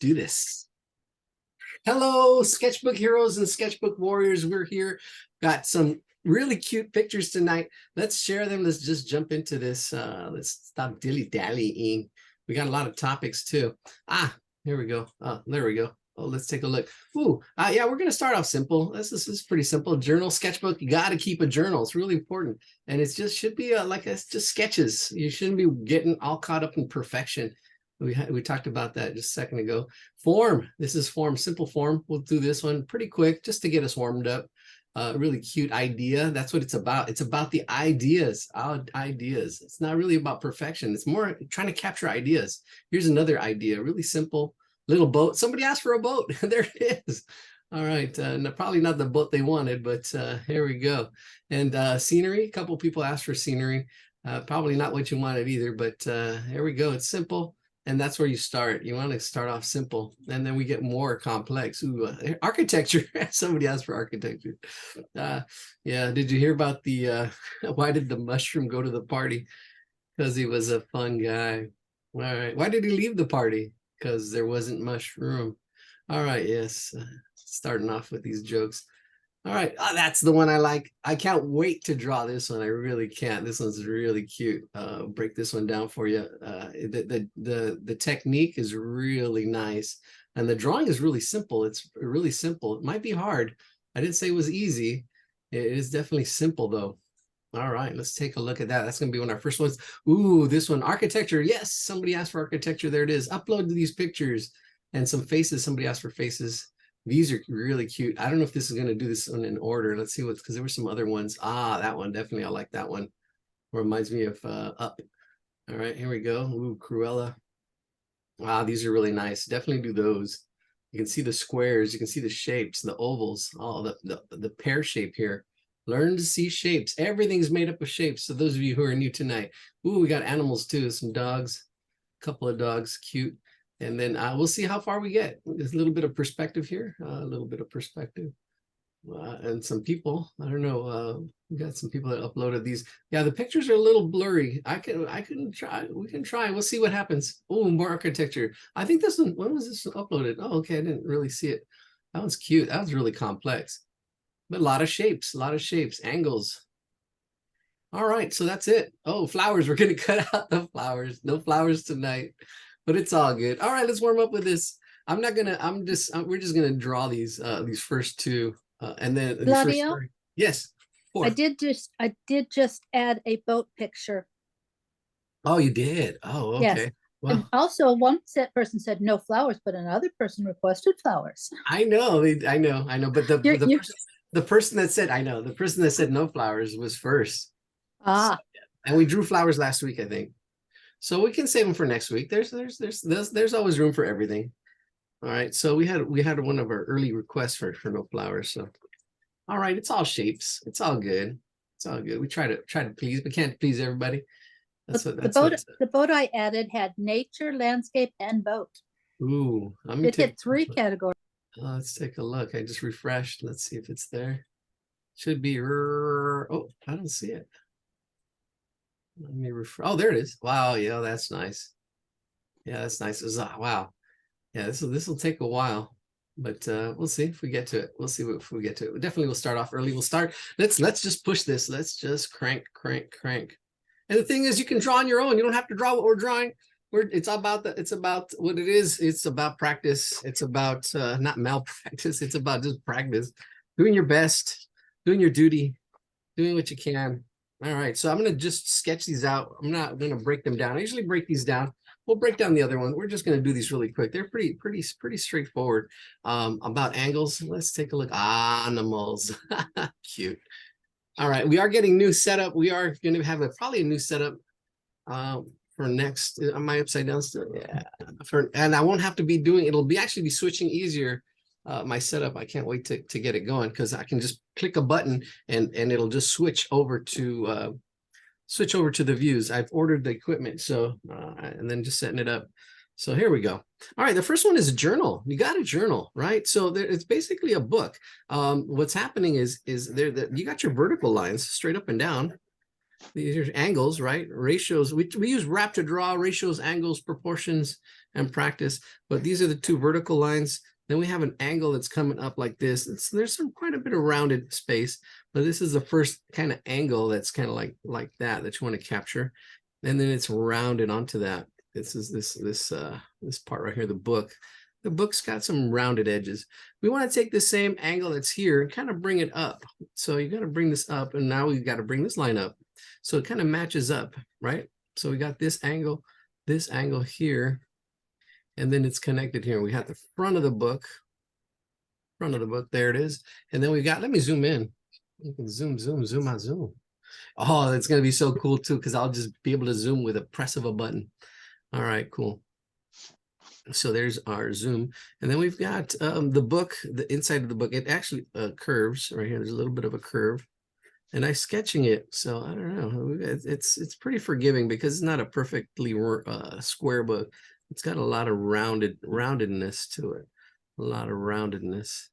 do this. Hello, sketchbook heroes and sketchbook warriors. We're here. Got some really cute pictures tonight. Let's share them. Let's just jump into this. Let's stop dilly-dallying. We got a lot of topics too. Here we go. There we go. Oh, let's take a look. Yeah, we're going to start off simple. This is pretty simple. Journal, sketchbook. You got to keep a journal. It's really important. And it's just should be just sketches. You shouldn't be getting all caught up in perfection. We talked about that just a second ago. Form. This is form, simple form. We'll do this one pretty quick just to get us warmed up. Really cute idea. That's what it's about. It's about the ideas, our ideas. It's not really about perfection. It's more trying to capture ideas. Here's another idea, really simple. Little boat. Somebody asked for a boat. There it is. All right. Probably not the boat they wanted, but here we go. And scenery. A couple people asked for scenery. Probably not what you wanted either, but here we go. It's simple. And that's where you start. You want to start off simple, and then we get more complex. Architecture. Somebody asked for architecture. Yeah. Did you hear about the why did the mushroom go to the party? Because he was a fun guy. All right. Why did he leave the party? Because there wasn't mushroom. All right. Yes. Starting off with these jokes. All right. That's the one I like. I can't wait to draw this one. I really can't. This one's really cute. Break this one down for you. The technique is really nice. And the drawing is really simple. It's really simple. It might be hard. I didn't say it was easy. It is definitely simple, though. All right. Let's take a look at that. That's going to be one of our first ones. This one. Architecture. Yes. Somebody asked for architecture. There it is. Upload these pictures and some faces. Somebody asked for faces. These are really cute. I don't know if this is going to do this one in order. Let's see because there were some other ones. That one, definitely. I like that one. Reminds me of Up. All right, here we go. Cruella. These are really nice. Definitely do those. You can see the squares. You can see the shapes, the ovals, the pear shape here. Learn to see shapes. Everything's made up of shapes. So those of you who are new tonight. We got animals too. Some dogs. A couple of dogs. Cute. And then we'll see how far we get. There's a little bit of perspective here, a little bit of perspective. And some people, I don't know, we got some people that uploaded these. Yeah, the pictures are a little blurry. I can try, we can try. We'll see what happens. More architecture. I think this one, when was this uploaded? Okay, I didn't really see it. That one's cute. That was really complex. But a lot of shapes, angles. All right, so that's it. Flowers. We're going to cut out the flowers. No flowers tonight. But it's all good. All right, let's warm up with this. We're just gonna draw these first two, and then the first three. Yes. I did just add a boat picture. Oh, you did. Oh, okay. Yes. Well, and also one person said no flowers, but another person requested flowers. I know. But the person that said the person that said no flowers was first. And we drew flowers last week, I think. So we can save them for next week. There's always room for everything. All right. So we had one of our early requests for no flowers. So all right, it's all shapes. It's all good. It's all good. We try to please, but can't please everybody. The boat I added had nature, landscape, and boat. It hit 3 categories. Let's take a look. I just refreshed. Let's see if it's there. Should be. I don't see it. Let me refresh. There it is. Wow. Yeah, that's nice. Yeah, that's nice. Wow. Yeah, this will take a while, but we'll see if we get to it. We'll see if we get to it. Definitely, we'll start off early. Let's just push this. Let's just crank. And the thing is, you can draw on your own. You don't have to draw what we're drawing. It's about what it is. It's about practice. It's about not malpractice. It's about just practice, doing your best, doing your duty, doing what you can. All right, so I'm going to just sketch these out. I'm not going to break them down. I usually break these down. We'll break down the other one. We're just going to do these really quick. They're pretty straightforward. About angles, let's take a look. Animals. Cute. All right, we are getting new setup. We are going to have probably a new setup for next. Am I upside down still? Yeah. And I won't have to be doing, it'll be actually be switching easier. My setup, I can't wait to get it going because I can just click a button and it'll just switch over to the views. I've ordered the equipment, so and then just setting it up. So here we go. All right, the first one is a journal. You got a journal, right? So it's basically a book. What's happening is you got your vertical lines straight up and down, These are angles, right? Ratios. We use wrap to draw ratios, angles, proportions, and practice. But these are the two vertical lines. Then we have an angle that's coming up like this. There's quite a bit of rounded space, but this is the first kind of angle that's kind of like that you want to capture, and then it's rounded onto that. This is this part right here. The book. The book's got some rounded edges. We want to take the same angle that's here and kind of bring it up. So you got to bring this up, and now we've got to bring this line up. So it kind of matches up, right? So we got this angle here, and then it's connected here. We have the front of the book, there it is. And then we got, let me zoom in. You can zoom. Oh, it's going to be so cool too, because I'll just be able to zoom with a press of a button. All right, cool. So there's our zoom. And then we've got the book, the inside of the book. It actually curves right here. There's a little bit of a curve. And I'm sketching it, so I don't know. It's pretty forgiving because it's not a perfectly square book. It's got a lot of roundedness to it, a lot of roundedness.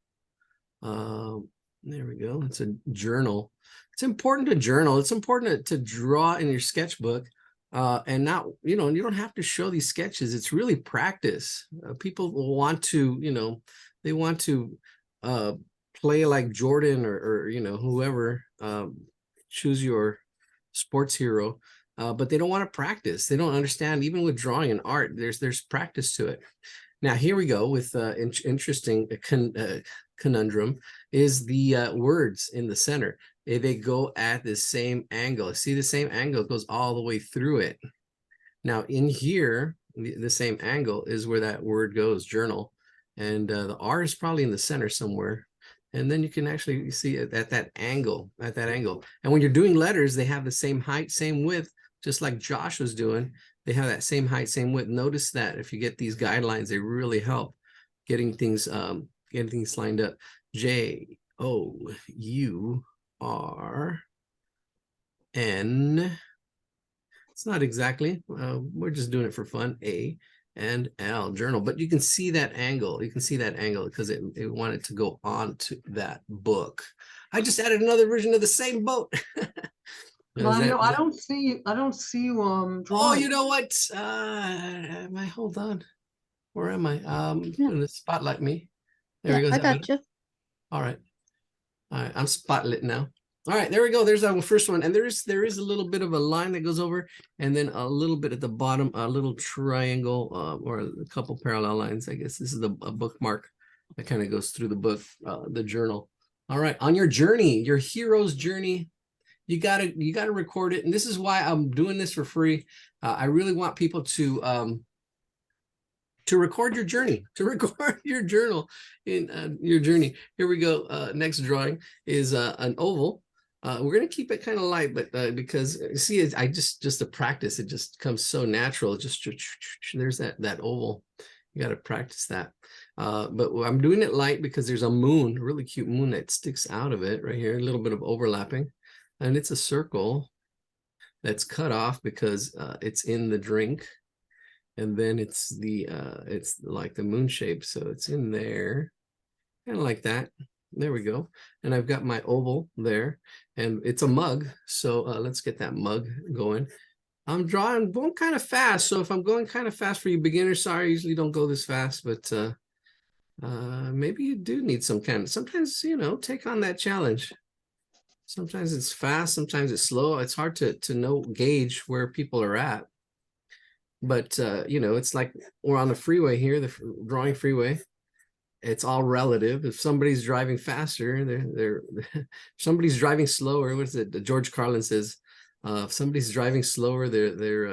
There we go. It's a journal. It's important to journal. It's important to draw in your sketchbook, and not, you don't have to show these sketches. It's really practice. People will want to, they want to play like Jordan or whoever, choose your sports hero, but they don't want to practice. They don't understand. Even with drawing and art, there's practice to it. Now here we go with interesting conundrum is the words in the center. They go at the same angle. See, the same angle goes all the way through it. Now in here, the same angle is where that word goes, journal, and the R is probably in the center somewhere. And then you can actually see it at that angle, And when you're doing letters, they have the same height, same width, just like Josh was doing. They have that same height, same width. Notice that if you get these guidelines, they really help getting things lined up. JOURN. It's not exactly. We're just doing it for fun. A and L, journal, but you can see that angle. You can see that angle because it wanted to go on to that book. I just added another version of the same boat. I don't see you drawing. Oh, you know what? Hold on. Where am I? Gonna spotlight me. There we go. I got you. All right. I'm spotlit now. All right, there we go. There's our first one. And there is a little bit of a line that goes over, and then a little bit at the bottom, a little triangle, or a couple parallel lines. I guess this is a bookmark that kind of goes through the book, the journal. All right, on your journey, your hero's journey, you gotta record it. And this is why I'm doing this for free. I really want people to record your journey, to record your journal in your journey. Here we go. Next drawing is an oval. We're going to keep it kind of light, but because see, I just to practice, it just comes so natural. Just there's that oval. You got to practice that. But I'm doing it light because there's a moon, a really cute moon that sticks out of it right here, a little bit of overlapping, and it's a circle that's cut off because it's in the drink. And then it's like the moon shape, so it's in there, kind of like that. There we go. And I've got my oval there, and it's a mug. So let's get that mug going. I'm going kind of fast. So if I'm going kind of fast for you beginners, sorry, I usually don't go this fast, but maybe you do need sometimes, take on that challenge. Sometimes it's fast, sometimes it's slow. It's hard to gauge where people are at. But, it's like we're on the freeway here, the drawing freeway. It's all relative. If somebody's driving faster, they're somebody's driving slower. What is it? George Carlin says, if somebody's driving slower, they're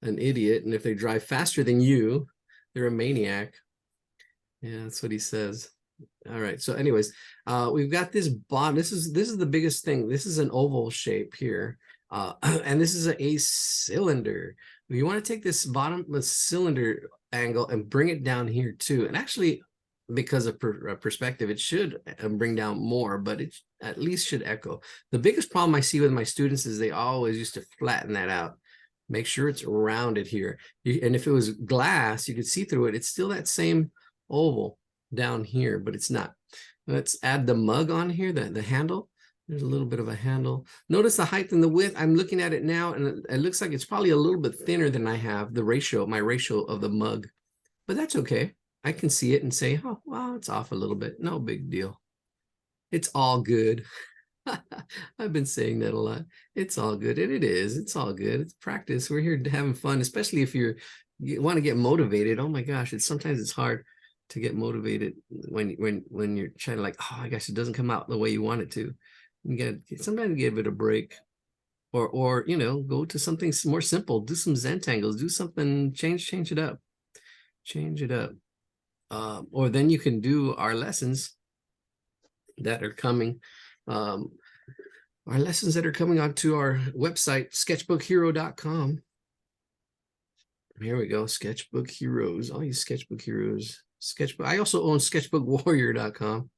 an idiot. And if they drive faster than you, they're a maniac. Yeah, that's what he says. All right. So anyways, we've got this bottom. This is the biggest thing. This is an oval shape here. And this is a cylinder. You want to take this bottom cylinder angle and bring it down here too. And actually, because of perspective, it should bring down more, but it at least should echo. The biggest problem I see with my students is they always used to flatten that out. Make sure it's rounded here. And if it was glass, you could see through it. It's still that same oval down here, but it's not. Let's add the mug on here, the handle. There's a little bit of a handle. Notice the height and the width. I'm looking at it now, and it looks like it's probably a little bit thinner than I have the ratio, my ratio of the mug. But that's okay. I can see it and say, oh, well, it's off a little bit. No big deal. It's all good. I've been saying that a lot. It's all good. And it is. It's all good. It's practice. We're here having fun, especially if you want to get motivated. Oh my gosh, sometimes it's hard to get motivated when you're trying to like, oh my gosh, it doesn't come out the way you want it to. You got sometimes give it a break. Or you know, go to something more simple. Do some Zentangles. Do something, change it up. Change it up. Or then you can do our lessons that are coming. Our lessons that are coming onto our website, sketchbookhero.com. Here we go, Sketchbook Heroes. All you Sketchbook Heroes. Sketchbook. I also own sketchbookwarrior.com.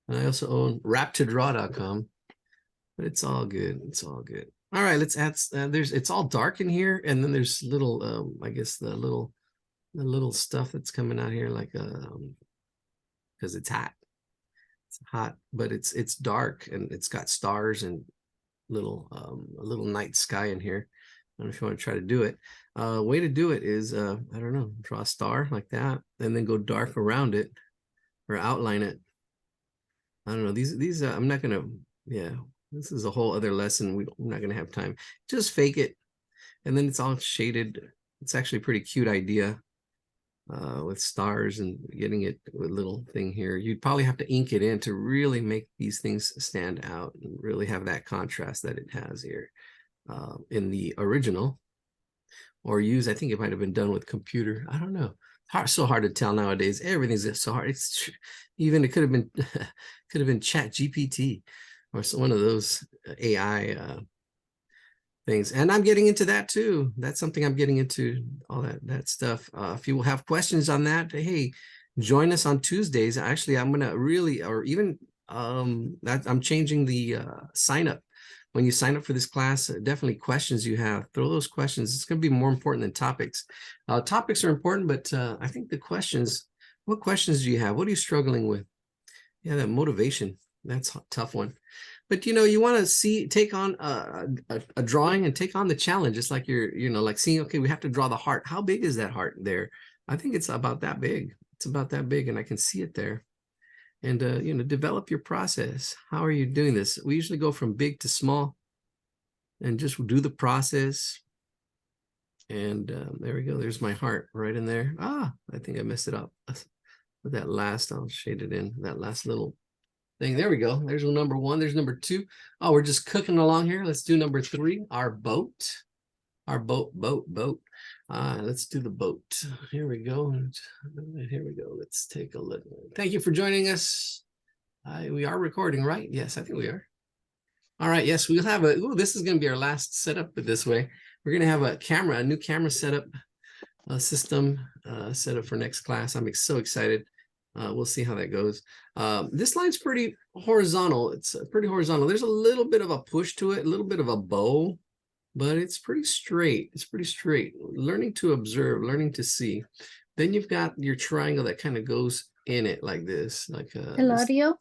And I also own raptodraw.com. But it's all good. It's all good. All right, let's add. It's all dark in here, and then there's little. I guess the little stuff that's coming out here, like because it's hot. It's hot, but it's dark, and it's got stars and a little night sky in here. I don't know if you want to try to do it. Way to do it is I don't know, draw a star like that, and then go dark around it or outline it. I don't know. These I'm not gonna. Yeah, this is a whole other lesson. We're not gonna have time. Just fake it, and then it's all shaded. It's actually a pretty cute idea. With stars and getting it with a little thing here. You'd probably have to ink it in to really make these things stand out and really have that contrast that it has here in the original. Or use, I think it might have been done with computer. I don't know. So hard to tell nowadays. Everything's so hard. It's even it could have been Chat GPT or one of those AI things. And I'm getting into that too. That's something I'm getting into, all that stuff. If you will have questions on that, hey, join us on Tuesdays. Actually, I'm gonna really, or even I'm changing the sign up. When you sign up for this class, definitely questions you have, throw those questions. It's going to be more important than topics. Topics are important, but I think the questions, what questions do you have? What are you struggling with? Yeah, that motivation, that's a tough one. But you know, you want to take on a drawing and take on the challenge. It's like like seeing, okay, we have to draw the heart. How big is that heart there? I think it's about that big. It's about that big, and I can see it there. And develop your process. How are you doing this? We usually go from big to small, and just do the process. And there we go. There's my heart right in there. I think I messed it up. With that last, I'll shade it in. That last little thing. There we go. There's number 1. There's number 2. Oh, we're just cooking along here. Let's do number 3. Our boat. Our boat. Let's do the boat. Here we go. Here we go. Let's take a look. Thank you for joining us. We are recording, right? Yes, I think we are. All right. Yes, we'll have this is going to be our last setup this way. We're going to have a new camera setup system set up for next class. I'm so excited. We'll see how that goes. This line's pretty horizontal. It's pretty horizontal. There's a little bit of a push to it, a little bit of a bow, but it's pretty straight. It's pretty straight. Learning to observe, learning to see. Then you've got your triangle that kind of goes in it like this. Like Eladio,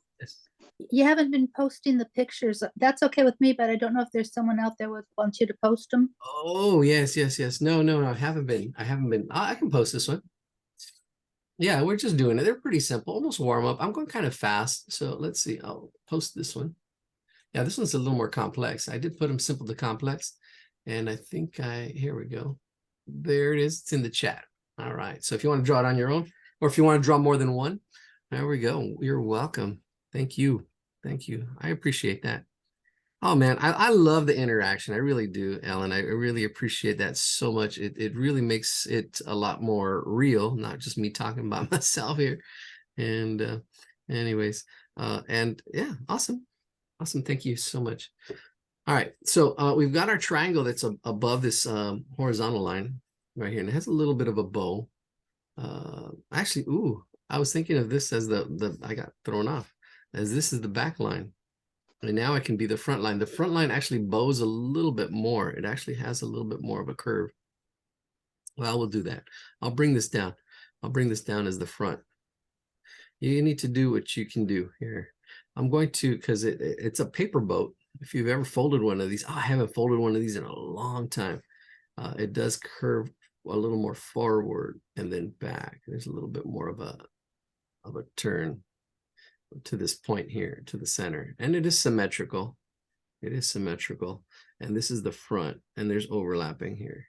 you haven't been posting the pictures. That's okay with me, but I don't know if there's someone out there who wants you to post them. Oh, yes. No, I haven't been. I can post this one. Yeah, we're just doing it. They're pretty simple, almost warm up. I'm going kind of fast. So let's see. I'll post this one. Yeah, this one's a little more complex. I did put them simple to complex. And I think here we go. There it is. It's in the chat. All right. So if you want to draw it on your own, or if you want to draw more than one, there we go. You're welcome. Thank you. Thank you. I appreciate that. Oh man, I love the interaction. I really do, Ellen. I really appreciate that so much. It really makes it a lot more real, not just me talking about myself here. And anyways, and yeah, awesome. Thank you so much. All right, so we've got our triangle that's above this horizontal line right here, and it has a little bit of a bow. Actually, I was thinking of this as I got thrown off, as this is the back line. And now it can be the front line. The front line actually bows a little bit more. It actually has a little bit more of a curve. Well, we'll do that. I'll bring this down. I'll bring this down as the front. You need to do what you can do here. I'm going to, because it's a paper boat. If you've ever folded one of these, I haven't folded one of these in a long time. It does curve a little more forward and then back. There's a little bit more of a turn to this point here, to the center, and it is symmetrical. It is symmetrical, and this is the front, and there's overlapping here.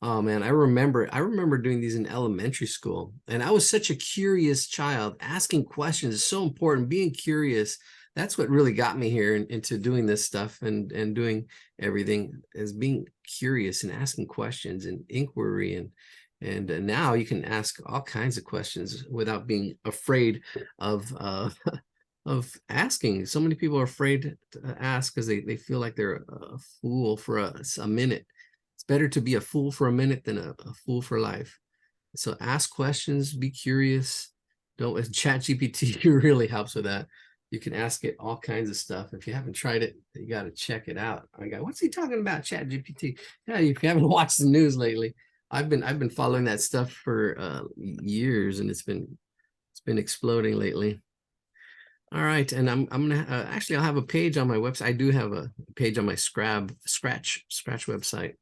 Oh man, I remember doing these in elementary school, and I was such a curious child. Asking questions is so important. Being curious, that's what really got me here into doing this stuff and doing everything, is being curious and asking questions and inquiry. And now you can ask all kinds of questions without being afraid of of asking. So many people are afraid to ask because they feel like they're a fool for a minute. It's better to be a fool for a minute than a fool for life. So ask questions, be curious. Don't, ChatGPT really helps with that. You can ask it all kinds of stuff. If you haven't tried it, you got to check it out. I go, what's he talking about, ChatGPT? Yeah, if you haven't watched the news lately, I've been following that stuff for years, and it's been exploding lately. All right, and I'm gonna actually, I'll have a page on my website. I do have a page on my Scratch website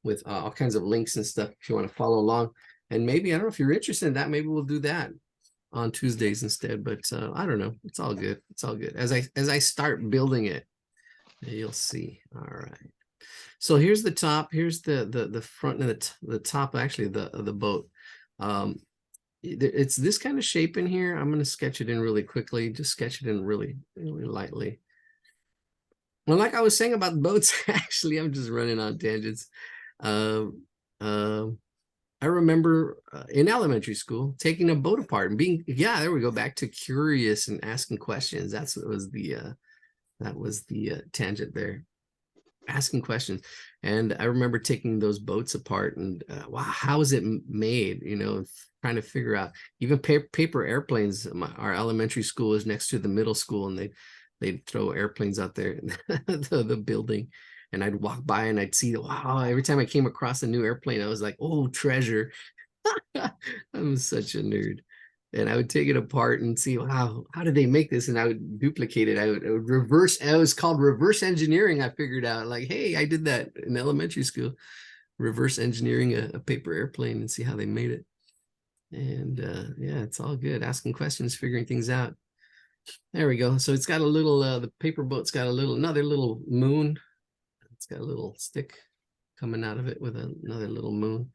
with all kinds of links and stuff if you want to follow along. And maybe, I don't know if you're interested in that, maybe we'll do that on Tuesdays instead. But I don't know. It's all good. It's all good. As I start building it, you'll see. All right. So here's the top. Here's the front and the top, actually, the boat. It's this kind of shape in here. I'm going to sketch it in really quickly. Just sketch it in really, really lightly. Well, like I was saying about boats, actually, I'm just running on tangents. I remember in elementary school taking a boat apart and being, yeah, there we go, back to curious and asking questions. That's what was the tangent there, asking questions. And I remember taking those boats apart and wow, how is it made? You know, trying to figure out even paper airplanes. Our elementary school is next to the middle school, and they'd throw airplanes out there in the building. And I'd walk by and I'd see, wow, every time I came across a new airplane, I was like, oh, treasure. I'm such a nerd. And I would take it apart and see, wow, how did they make this? And I would duplicate it. I would reverse, it was called reverse engineering. I figured out, like, hey, I did that in elementary school, reverse engineering a paper airplane and see how they made it. And yeah, it's all good. Asking questions, figuring things out. There we go. So it's got a little, the paper boat's got another little moon. It's got a little stick coming out of it with another little moon.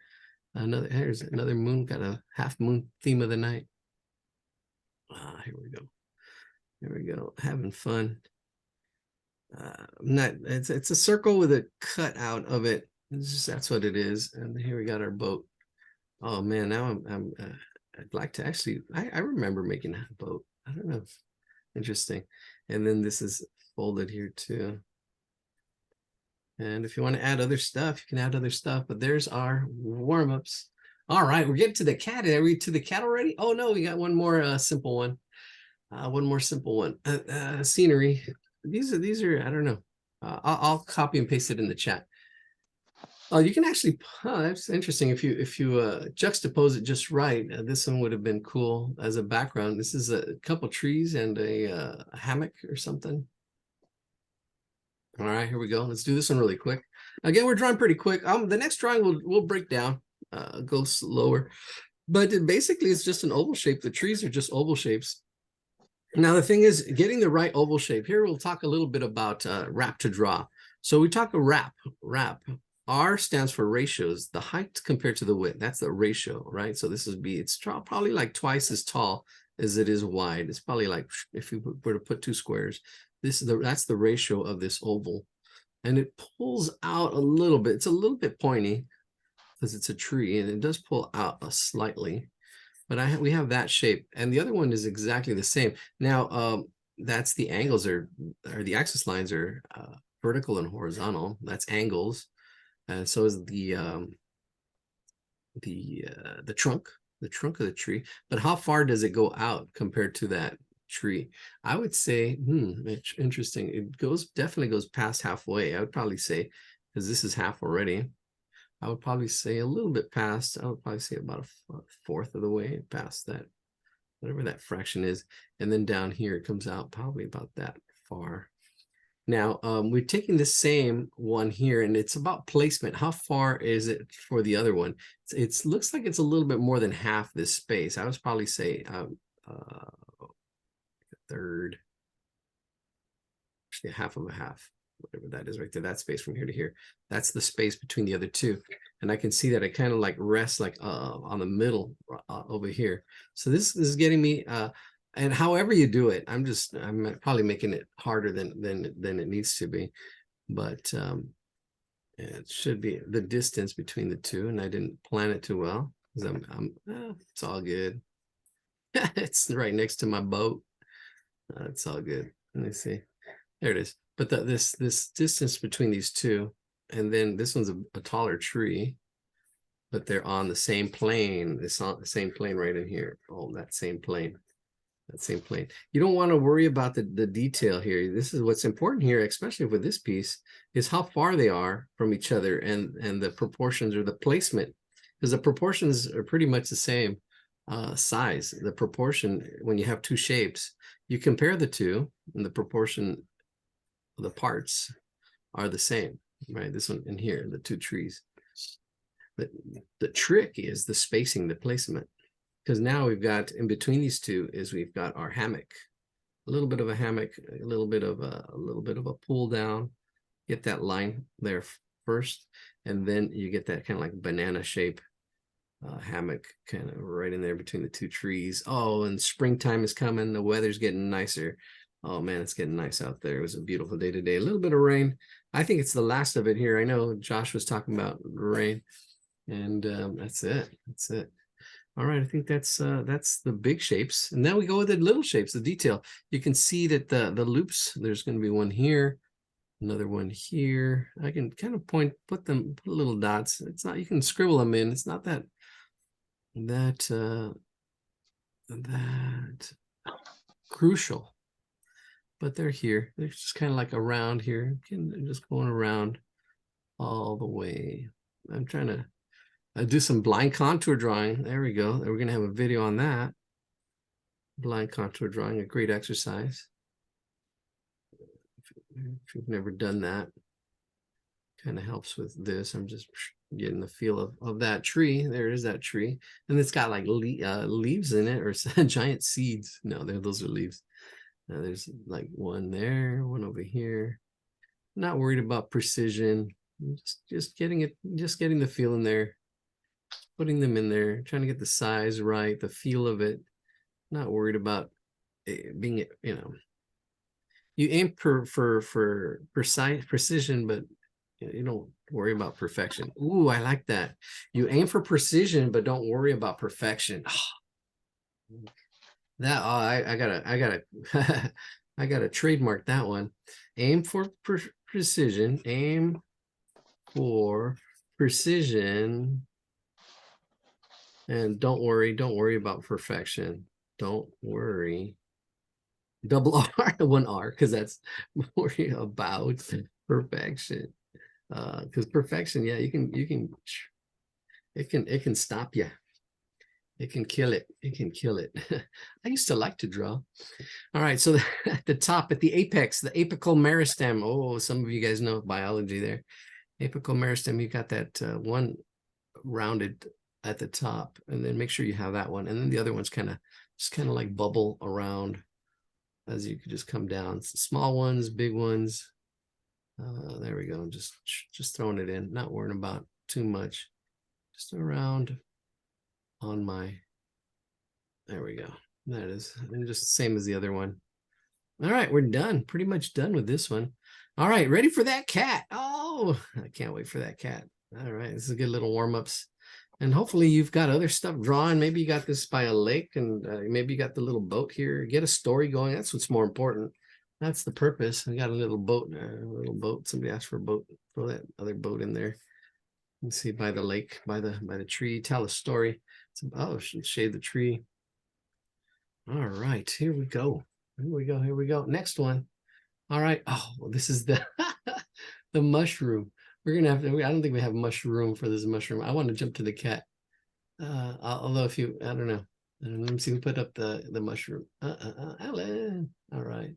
Here's another moon, got a half moon, theme of the night. Here we go. There we go. Having fun. It's a circle with a cut out of it. That's what it is. And here we got our boat. Oh man, now I'd like to actually, I remember making that boat. I don't know. Interesting. And then this is folded here too. And if you want to add other stuff, you can add other stuff. But there's our warm-ups. All right, we're getting to the cat. Are we to the cat already? Oh no, we got one more simple one. One more simple one. Scenery. These are. I don't know. I'll copy and paste it in the chat. You can actually. That's interesting. If you juxtapose it just right, this one would have been cool as a background. This is a couple trees and a hammock or something. All right, here we go. Let's do this one really quick. Again, we're drawing pretty quick. The next drawing we'll break down, go slower. But basically, it's just an oval shape. The trees are just oval shapes. Now, the thing is, getting the right oval shape. Here, we'll talk a little bit about wrap to draw. So we talk a wrap. R stands for ratios, the height compared to the width. That's the ratio, right? So this would be, it's probably like twice as tall as it is wide. It's probably like, if you were to put two squares, that's the ratio of this oval. And it pulls out a little bit. It's a little bit pointy because it's a tree, and it does pull out slightly. But we have that shape, and the other one is exactly the same. Now, that's the angles or the axis lines are vertical and horizontal. That's angles. So is the trunk of the tree. But how far does it go out compared to that tree? I would say, it's interesting. It definitely goes past halfway. I would probably say, because this is half already, I would probably say a little bit past. I would probably say about a fourth of the way past that whatever that fraction is. And then down here, it comes out probably about that far. Now, we're taking the same one here, and it's about placement. How far is it for the other one? It looks like it's a little bit more than half this space. I would probably say a third, actually half of a half, whatever that is right there, that space from here to here. That's the space between the other two. And I can see that it kind of like rests like on the middle over here. So this is getting me, and however you do it, I'm probably making it harder than it needs to be. But it should be the distance between the two, and I didn't plan it too well because it's all good. It's right next to my boat. It's all good. Let me see. There it is. But this distance between these two, and then this one's a taller tree, but they're on the same plane. It's on the same plane right in here. Oh, that same plane. That same plane. You don't want to worry about the detail here. This is what's important here, especially with this piece, is how far they are from each other, and the proportions or the placement, because the proportions are pretty much the same size. The proportion, when you have two shapes, you compare the two, and the proportion of the parts are the same, right? This one in here, the two trees. The trick is the spacing, the placement. Because now we've got in between these two is we've got our hammock, a little bit of a hammock, a little bit of a pull down. Get that line there first, and then you get that kind of like banana shape hammock kind of right in there between the two trees. Oh, and springtime is coming. The weather's getting nicer. Oh man, it's getting nice out there. It was a beautiful day today. A little bit of rain. I think it's the last of it here. I know Josh was talking about rain, and that's it. That's it. All right, I think that's the big shapes, and then we go with the little shapes, the detail. You can see that the loops, there's going to be one here, another one here. I can kind of put little dots. It's not, you can scribble them in. It's not that crucial, but they're here. They're just kind of like around here. They're just going around all the way. I'm trying to do some blind contour drawing. There we go. We're going to have a video on that. Blind contour drawing, a great exercise. If you've never done that, kind of helps with this. I'm just getting the feel of that tree. There it is, that tree. And it's got like leaves in it, or giant seeds. No, those are leaves. There's like one there, one over here. Not worried about precision. Just getting the feel in there. Putting them in there, trying to get the size right, the feel of it. Not worried about it being, you aim for precise precision, but you don't worry about perfection. Ooh, I like that. You aim for precision, but don't worry about perfection. I gotta trademark that one. Aim for precision. Aim for precision. And don't worry about perfection. Don't worry. Double R, one R, because that's worry about perfection. Because perfection, yeah, it can stop you. It can kill it. It can kill it. I used to like to draw. All right, so at the top, at the apex, the apical meristem. Oh, some of you guys know biology there. Apical meristem, you got that one rounded at the top, and then make sure you have that one, and then the other one's kind of like bubble around as you could just come down. Small ones, big ones. There we go. Just throwing it in, not worrying about too much. Just around on my. There we go. That is, and just the same as the other one. All right, we're done. Pretty much done with this one. All right, ready for that cat. Oh, I can't wait for that cat. All right, this is a good little warm-ups. And hopefully you've got other stuff drawn. Maybe you got this by a lake, and maybe you got the little boat here. Get a story going. That's what's more important. That's the purpose. I got a little boat. Somebody asked for a boat. Throw that other boat in there. You see, by the lake, by the tree. Tell a story. Shade the tree. All right, here we go. Here we go. Next one. All right. Oh, well, this is the the mushroom. We're gonna have to. I don't think we have mushroom for this mushroom. I want to jump to the cat. Although I don't know. And let me see, we put up the mushroom. Alan. All right.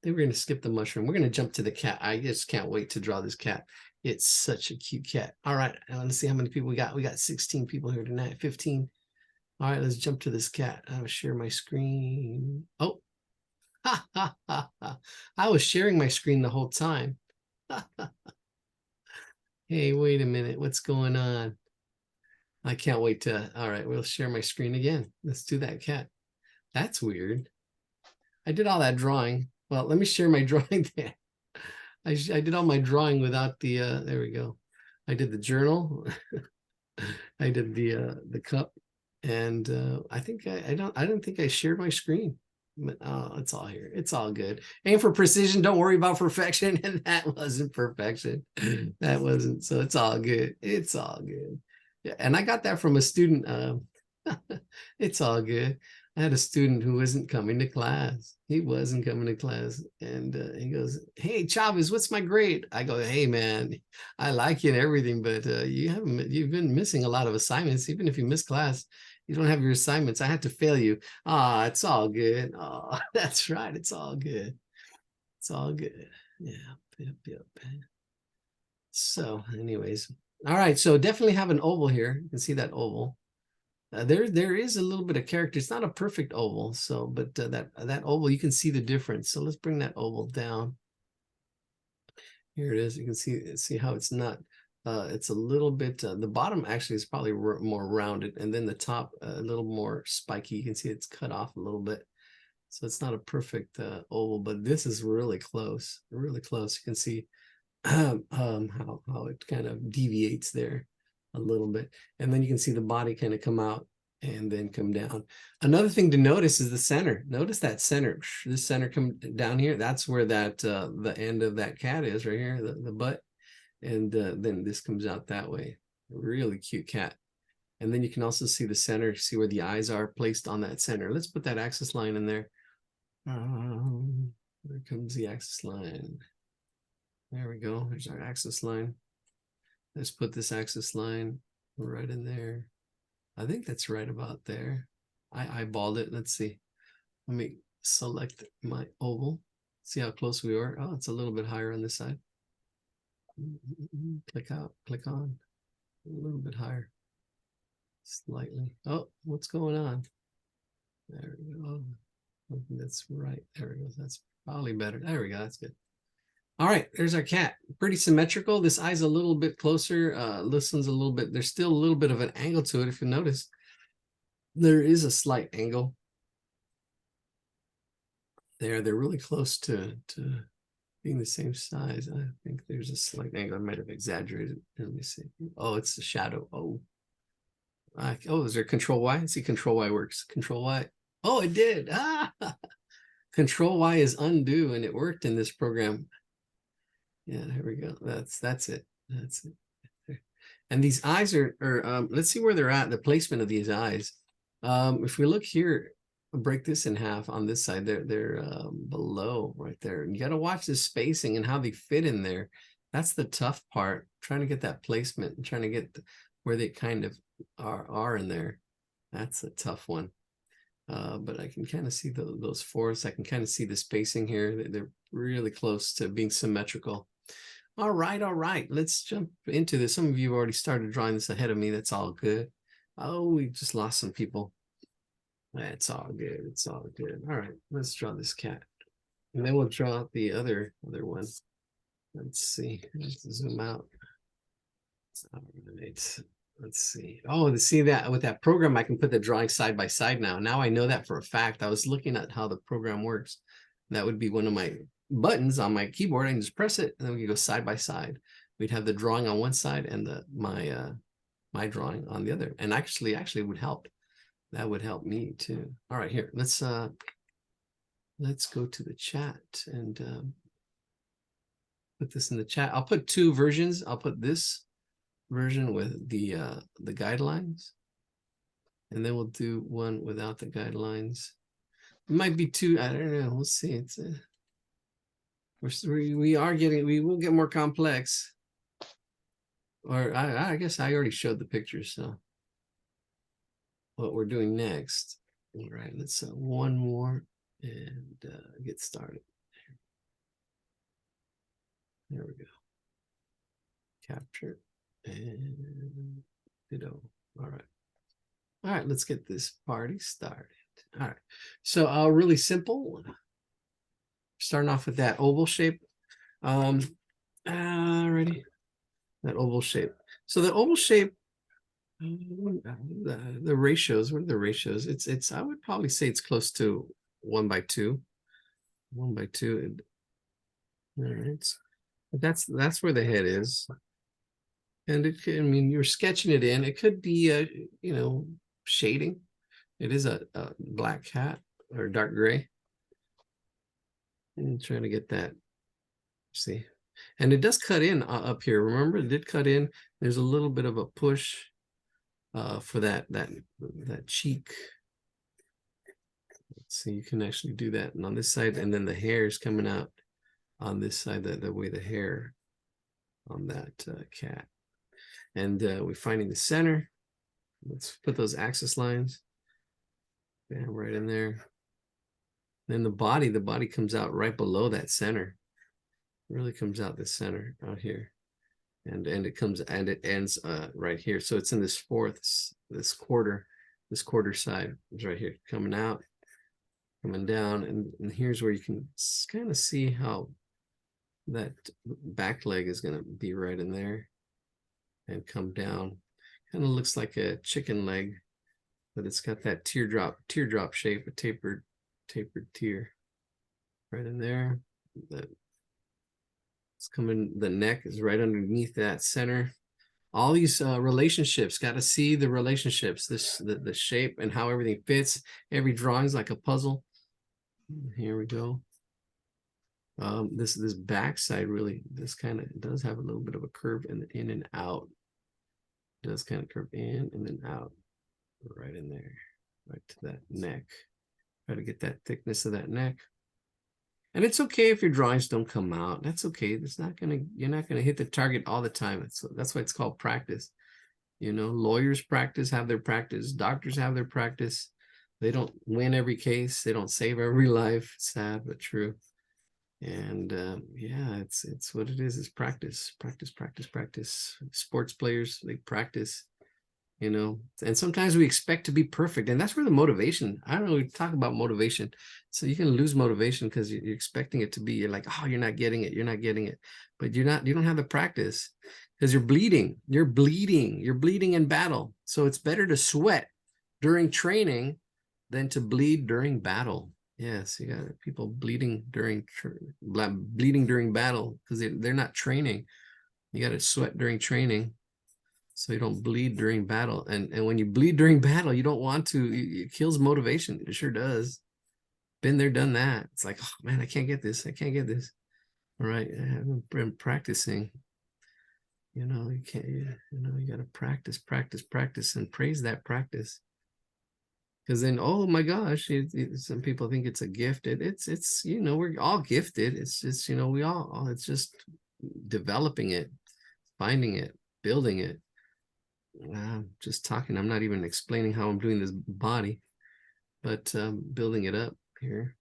Then we're going to skip the mushroom. We're going to jump to the cat. I just can't wait to draw this cat. It's such a cute cat. All right. Let's see how many people we got. We got 16 people here tonight, 15. All right, let's jump to this cat. I'll share my screen. Oh, I was sharing my screen the whole time. Hey, wait a minute. What's going on? I can't wait to. All right, we'll share my screen again. Let's do that cat. That's weird. I did all that drawing. Well, let me share my drawing there. I did all my drawing without the, there we go. I did the journal. I did the cup. And I think I don't think I shared my screen. But it's all here. It's all good. Aim for precision. Don't worry about perfection. And that wasn't perfection. That wasn't. So it's all good. It's all good. Yeah, and I got that from a student. It's all good. I had a student who wasn't coming to class. He wasn't coming to class. And he goes, "Hey, Chavez, what's my grade?" I go, "Hey, man, I like you and everything, but you've been missing a lot of assignments. Even if you miss class, you don't have your assignments. I had to fail you." Ah, it's all good. Oh, that's right. It's all good. It's all good. Yeah. Yep, yep. So anyways, all right. So definitely have an oval here. You can see that oval. There is a little bit of character. It's not a perfect oval, so but that oval, you can see the difference. So let's bring that oval down. Here it is. You can see how it's not. It's a little bit. The bottom actually is probably more rounded, and then the top a little more spiky. You can see it's cut off a little bit, so it's not a perfect oval. But this is really close. Really close. You can see how it kind of deviates there a little bit, and then you can see the body kind of come out and then come down. Another thing to notice is the center. Notice that center, this center come down here. That's where that the end of that cat is, right here, the butt, and then this comes out that way. Really cute cat. And then you can also see the center, see where the eyes are placed on that center. Let's put that axis line in there. There comes the axis line. There we go. There's our axis line. Let's put this axis line right in there. I think that's right about there. I eyeballed it. Let's see. Let me select my oval. See how close we are. Oh, it's a little bit higher on this side. Click out, click on. A little bit higher. Slightly. Oh, what's going on? There we go. That's right. There we go. That's probably better. There we go. That's good. All right, there's our cat. Pretty symmetrical. This eye's a little bit closer. This one's a little bit, there's still a little bit of an angle to it. If you notice, there is a slight angle there. They're really close to being the same size. I think there's a slight angle. I might have exaggerated. Let me see. Oh, it's the shadow. Oh, oh, is there Control Y? Let's see, Control Y works. Control Y. Oh, it did. Ah, Control Y is undo, and it worked in this program. Yeah, here we go. That's it. That's it. And these eyes are let's see where they're at, the placement of these eyes. If we look here, break this in half on this side, they're below right there. And you got to watch the spacing and how they fit in there. That's the tough part, trying to get that placement and trying to get where they kind of are in there. That's a tough one. But I can kind of see those forests. I can kind of see the spacing here. They're really close to being symmetrical. All right. Let's jump into this. Some of you have already started drawing this ahead of me. That's all good. Oh, we just lost some people. That's all good. It's all good. All right, let's draw this cat. And then we'll draw the other one. Let's see. Let's zoom out. All right. Let's see. Oh, to see that with that program, I can put the drawing side by side now. Now I know that for a fact. I was looking at how the program works. That would be one of my buttons on my keyboard. I can just press it, and then we can go side by side. We'd have the drawing on one side and my drawing on the other. And actually would help. That would help me too. All right, here. Let's go to the chat and put this in the chat. I'll put two versions. I'll put this version with the guidelines, and then we'll do one without the guidelines. It might be two. I don't know. We'll see. It's we will get more complex. Or I guess I already showed the pictures. So what we're doing next All right, let's one more and get started. There we go. Capture and ditto. All right. All right, let's get this party started. All right, so really simple. Starting off with that oval shape. Ready? That oval shape. So the oval shape, the ratios, what are the ratios? It's I would probably say it's close to 1:2. 1:2. All right. But that's where the head is. And it could, I mean, you're sketching it in. It could be a, you know, shading. It is a black cat or dark gray. And trying to get that. See, and it does cut in up here. Remember, it did cut in. There's a little bit of a push for that cheek. So you can actually do that. And on this side, and then the hair is coming out on this side, the way the hair on that cat. And we're finding the center. Let's put those axis lines. Bam, right in there. Then the body comes out right below that center. It really comes out the center out here. And it comes and it ends right here. So it's in this quarter side is right here, coming out, coming down, and here's where you can kind of see how that back leg is going to be right in there and come down. Kind of looks like a chicken leg, but it's got that teardrop shape, a tapered tear right in there. It's coming, the neck is right underneath that center. All these relationships, got to see the relationships, the shape and how everything fits. Every drawing is like a puzzle. Here we go. This back side really, this kind of does have a little bit of a curve in and out. It does kind of curve in and then out, right in there, right to that neck. Try to get that thickness of that neck. And it's okay if your drawings don't come out. That's okay. You're not gonna hit the target all the time. That's why it's called practice. You know, lawyers have their practice. Doctors have their practice. They don't win every case. They don't save every life. Sad but true. And yeah, it's what it is. It's practice. Sports players, they practice. You know, and sometimes we expect to be perfect, and that's where the motivation, I don't know, we talk about motivation, so you can lose motivation because you're expecting it to be, you're like, oh, you're not getting it, but you don't have the practice because you're bleeding in battle. So it's better to sweat during training than to bleed during battle. Yes, you got people bleeding during battle because they're not training. You got to sweat during training so you don't bleed during battle. And when you bleed during battle, you don't want to, it kills motivation. It sure does. Been there, done that. It's like, oh man, I can't get this. All right, I've been practicing. You know, you can't, you got to practice and praise that practice. Because then, oh my gosh, some people think it's a gift. It's, you know, we're all gifted. It's just, you know, it's just developing it, finding it, building it. I'm just talking. I'm not even explaining how I'm doing this body, but building it up here.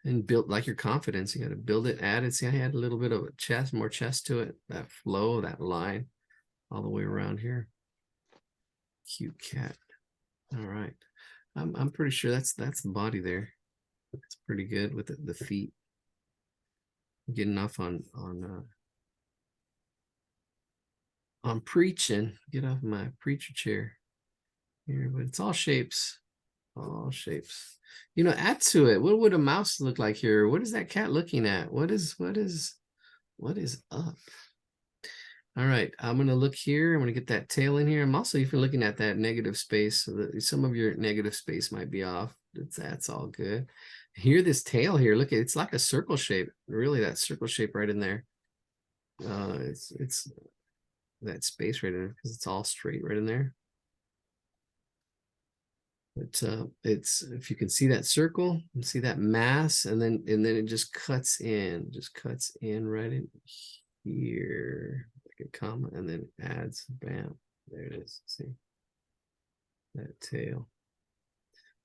And build like your confidence. You got to build it, add it. See, I had a little bit of a chest, more chest to it. That flow, that line, all the way around here. Cute cat. All right. I'm pretty sure that's the body there. It's pretty good with the feet. Getting off on preaching. Get off my preacher chair here, but it's all shapes. All shapes. You know, add to it. What would a mouse look like here? What is that cat looking at? What is up? All right, I'm gonna look here. I'm gonna get that tail in here. I'm also even looking at that negative space, so that some of your negative space might be off. That's all good. Here, this tail here. Look, it's like a circle shape. Really, that circle shape right in there. It's that space right in there because it's all straight right in there. But it's, if you can see that circle, you see that mass, and then it just cuts in right in here, like a comma, and then adds, bam, there it is. See that tail.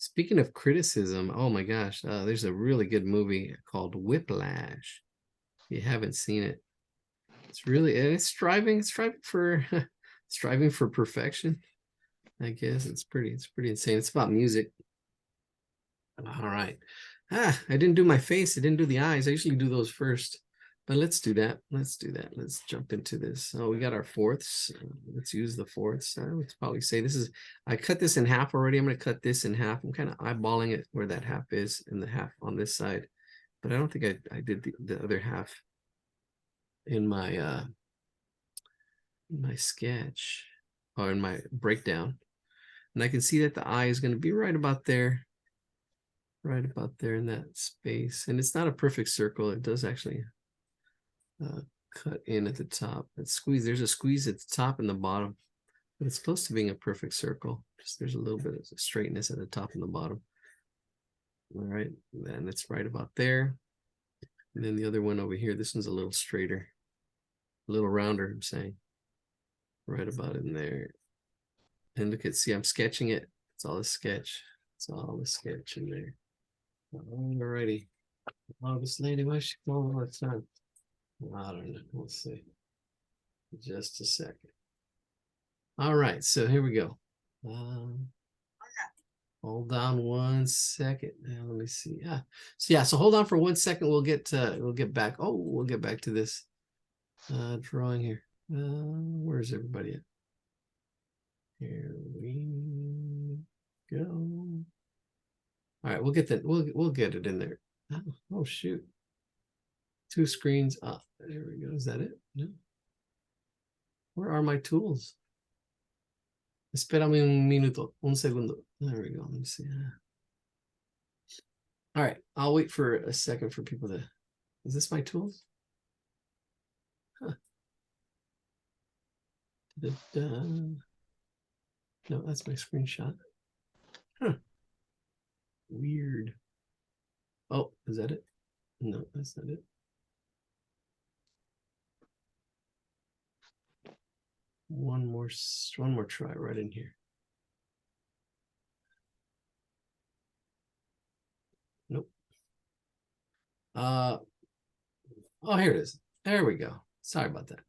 Speaking of criticism, oh my gosh, there's a really good movie called Whiplash. If you haven't seen it, it's striving for striving for perfection. I guess it's pretty insane. It's about music. All right. I didn't do my face. I didn't do the eyes. I usually do those first. But let's do that. Let's do that. Let's jump into this. Oh, we got our fourths. Let's use the fourths. I would probably say this is, I cut this in half already. I'm going to cut this in half. I'm kind of eyeballing it where that half is and the half on this side. But I don't think I did the other half in my sketch or in my breakdown. And I can see that the eye is going to be right about there in that space. And it's not a perfect circle. It does actually cut in at the top. There's a squeeze at the top and the bottom, but it's close to being a perfect circle. Just there's a little bit of straightness at the top and the bottom. All right, and it's right about there. And then the other one over here, this one's a little straighter, a little rounder, I'm saying. Right about in there. And look at, see, I'm sketching it. It's all a sketch. It's all a sketch in there. Alrighty. Oh, this lady, why is she calling all the time? I don't know. We'll see. Just a second. All right, so here we go. Hold on 1 second. Now let me see. So hold on for 1 second. We'll get back. Oh, we'll get back to this drawing here. Where's everybody at? Here we go. All right, we'll get that. We'll get it in there. Oh shoot. 2 screens up. There we go. Is that it? No. Where are my tools? Espérame un minuto, un segundo. There we go. Let me see. All right, I'll wait for a second for people to. Is this my tools? Huh. No, that's my screenshot. Huh. Weird. Oh, is that it? No, that's not it. One more try right in here. Nope. Oh, here it is. There we go. Sorry about that.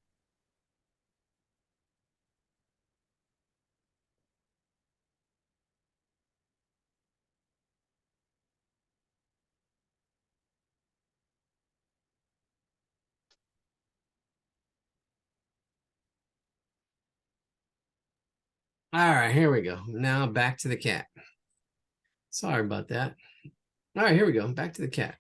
All right, here we go. Now back to the cat. Sorry about that. All right, here we go. Back to the cat.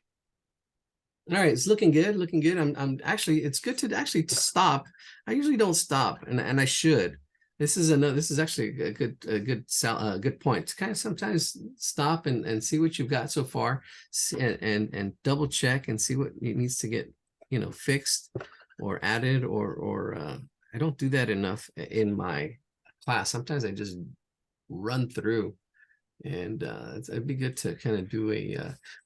All right, it's looking good, looking good. I'm actually, it's good to actually stop. I usually don't stop, and I should. This is actually a good point to kind of sometimes stop and see what you've got so far, and double check and see what needs to get fixed or added or I don't do that enough in my class. Sometimes I just run through. And it'd be good to kind of do a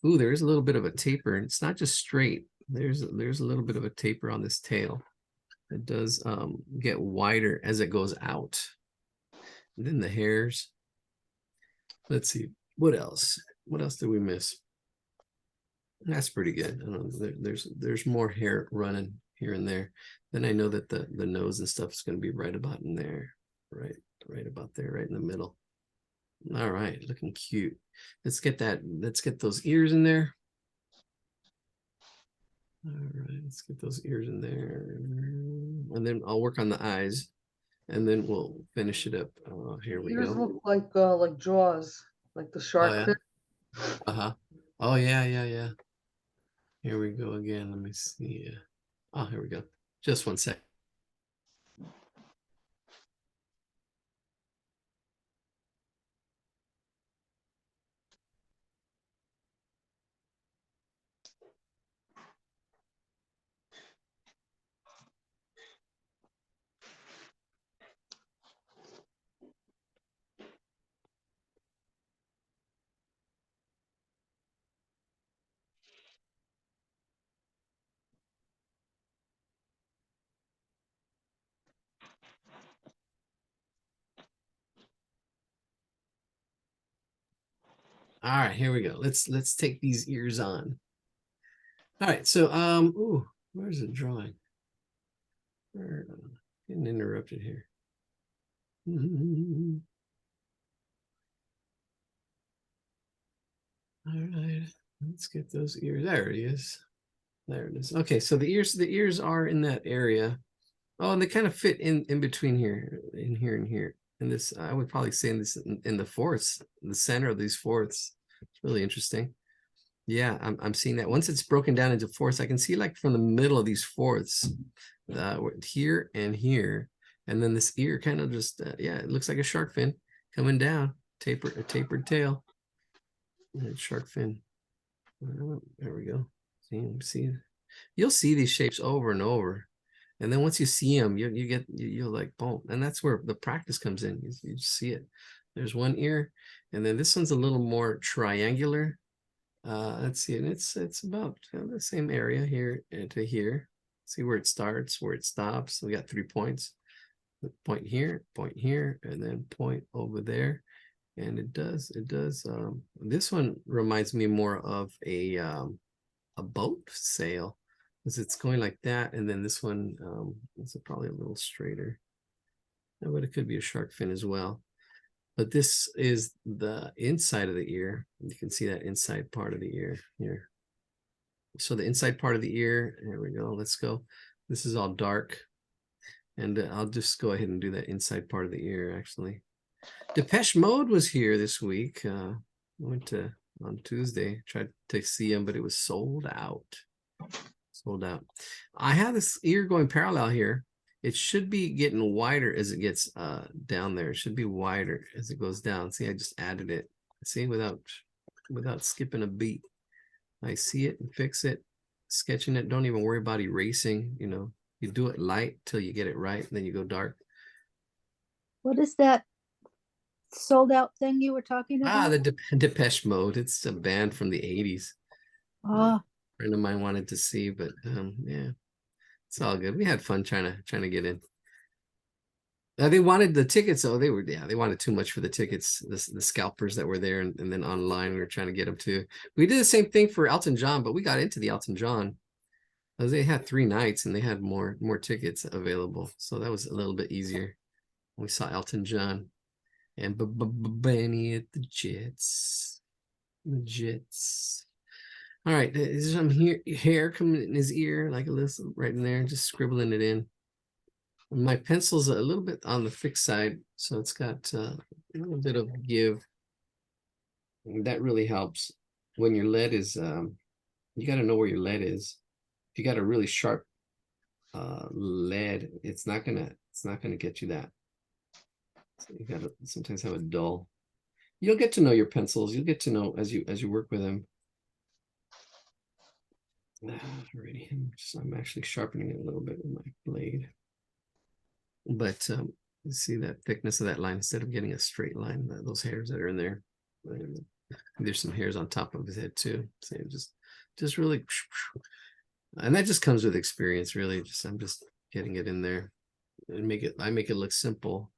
there is a little bit of a taper, and it's not just straight. There's a little bit of a taper on this tail. It does get wider as it goes out. And then the hairs. Let's see, what else did we miss? That's pretty good. I don't know, there's more hair running here and there. Then I know that the nose and stuff is going to be right about in there, right about there, right in the middle. All right, looking cute. Let's get those ears in there. All right, let's get those ears in there. And then I'll work on the eyes, and then we'll finish it up. Here we Ears go. look like Jaws, like the shark. Oh, yeah. Oh, yeah. Here we go again. Let me see. Oh, here we go. Just 1 sec. All right, here we go. Let's take these ears on. All right, so ooh, where's the drawing? Getting interrupted here. All right, let's get those ears. There it is. There it is. Okay, so the ears are in that area. Oh, and they kind of fit in between here, in here and here. And this, I would probably say in this in the fourths, the center of these fourths. It's really interesting. Yeah, I'm seeing that. Once it's broken down into fourths, I can see like from the middle of these fourths, here and here, and then this ear kind of just yeah, it looks like a shark fin coming down, a tapered tail, and shark fin. There we go. See, you'll see these shapes over and over, and then once you see them, you'll like boom, and that's where the practice comes in. You see it. There's one ear, and then this one's a little more triangular. Let's see, and it's about the same area here to here. See where it starts, where it stops. We got 3 points. Point here, and then point over there. And it does. This one reminds me more of a boat sail, because it's going like that, and then this one is probably a little straighter. But it could be a shark fin as well. But this is the inside of the ear. You can see that inside part of the ear here. So the inside part of the ear, there we go. Let's go. This is all dark. And I'll just go ahead and do that inside part of the ear, actually. Depeche Mode was here this week. I went to on Tuesday, tried to see him, but it was sold out. Sold out. I have this ear going parallel here. It should be getting wider as it gets down there. It should be wider as it goes down. See, I just added it. See, without skipping a beat. I see it and fix it, sketching it. Don't even worry about erasing. You know, you do it light till you get it right, and then you go dark. What is that sold out thing you were talking about? The Depeche Mode. It's a band from the 80s. A friend of mine wanted to see, but yeah. It's all good. We had fun trying to get in. They wanted the tickets, so they wanted too much for the tickets. The scalpers that were there, and then online we were trying to get them too. We did the same thing for Elton John, but we got into the Elton John. They had 3 nights and they had more tickets available, so that was a little bit easier. We saw Elton John and Benny at the Jets. The Jets. All right, there's some hair coming in his ear, like a little right in there, just scribbling it in. My pencil's a little bit on the thick side, so it's got a little bit of give. And that really helps when your lead is, you got to know where your lead is. If you got a really sharp lead, it's not gonna get you that. So you got to sometimes have a dull. You'll get to know your pencils. You'll get to know as you work with them. Already, I'm actually sharpening it a little bit with my blade. But you see that thickness of that line instead of getting a straight line. Those hairs that are in there. There's some hairs on top of his head too. So just really, and that just comes with experience. Really, I'm just getting it in there and I make it look simple,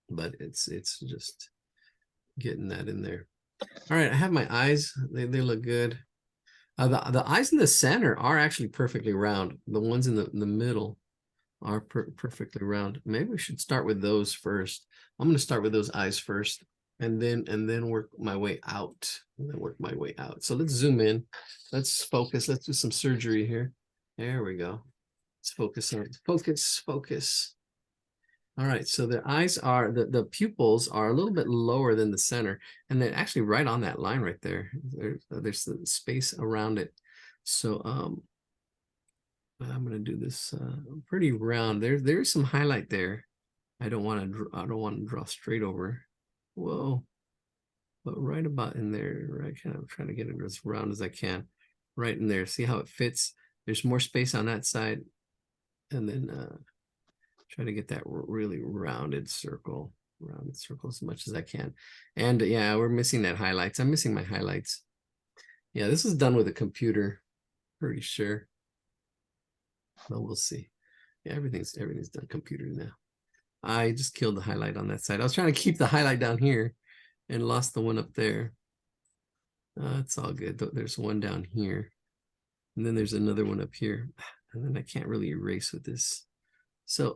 but it's just getting that in there. All right, I have my eyes. They look good. The eyes in the center are actually perfectly round. The ones in the middle are perfectly round. Maybe we should start with those first. I'm going to start with those eyes first, and then work my way out. So let's zoom in. Let's focus. Let's do some surgery here. There we go. Let's focus on focus. All right, so the eyes are, the pupils are a little bit lower than the center, and they're actually right on that line right there. There's the space around it. So I'm going to do this pretty round. There's some highlight there. I don't want to draw straight over. Whoa. But right about in there, right, kind of trying to get it as round as I can. Right in there. See how it fits? There's more space on that side. And then try to get that really rounded circle as much as I can. And yeah, we're missing that highlights. I'm missing my highlights. Yeah, this is done with a computer, pretty sure. But we'll see. Yeah, everything's done computer now. I just killed the highlight on that side. I was trying to keep the highlight down here and lost the one up there. It's all good. There's one down here. And then there's another one up here. And then I can't really erase with this. So,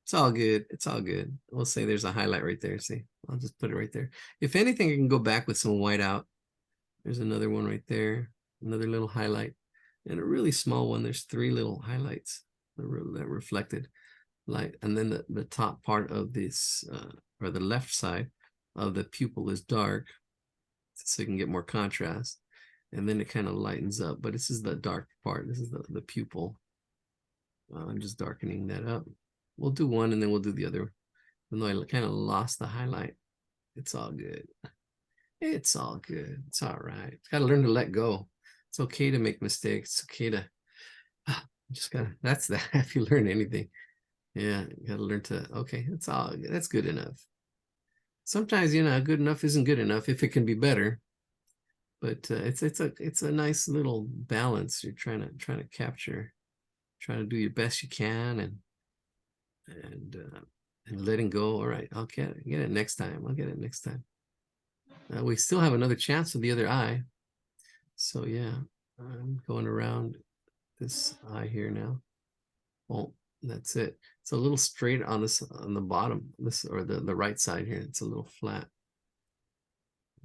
it's all good. It's all good. We'll say there's a highlight right there. See, I'll just put it right there. If anything, I can go back with some white out. There's another one right there. Another little highlight. And a really small one. There's 3 little highlights that reflected light. And then the top part of this, or the left side of the pupil is dark. So you can get more contrast. And then it kind of lightens up. But this is the dark part. This is the pupil. I'm just darkening that up. We'll do one and then we'll do the other. Even though I kind of lost the highlight, it's all good. It's all good. It's all right. Got to learn to let go. It's okay to make mistakes. It's okay to just gotta. That's that. If you learn anything, yeah, you got to learn to. Okay, it's all. That's good enough. Sometimes good enough isn't good enough if it can be better. But it's a nice little balance you're trying to capture. Trying to do your best you can and letting go. All right, I'll get it next time. I'll get it next time. We still have another chance with the other eye. So yeah, I'm going around this eye here now. Well, that's it. It's a little straight on the bottom, or the right side here. It's a little flat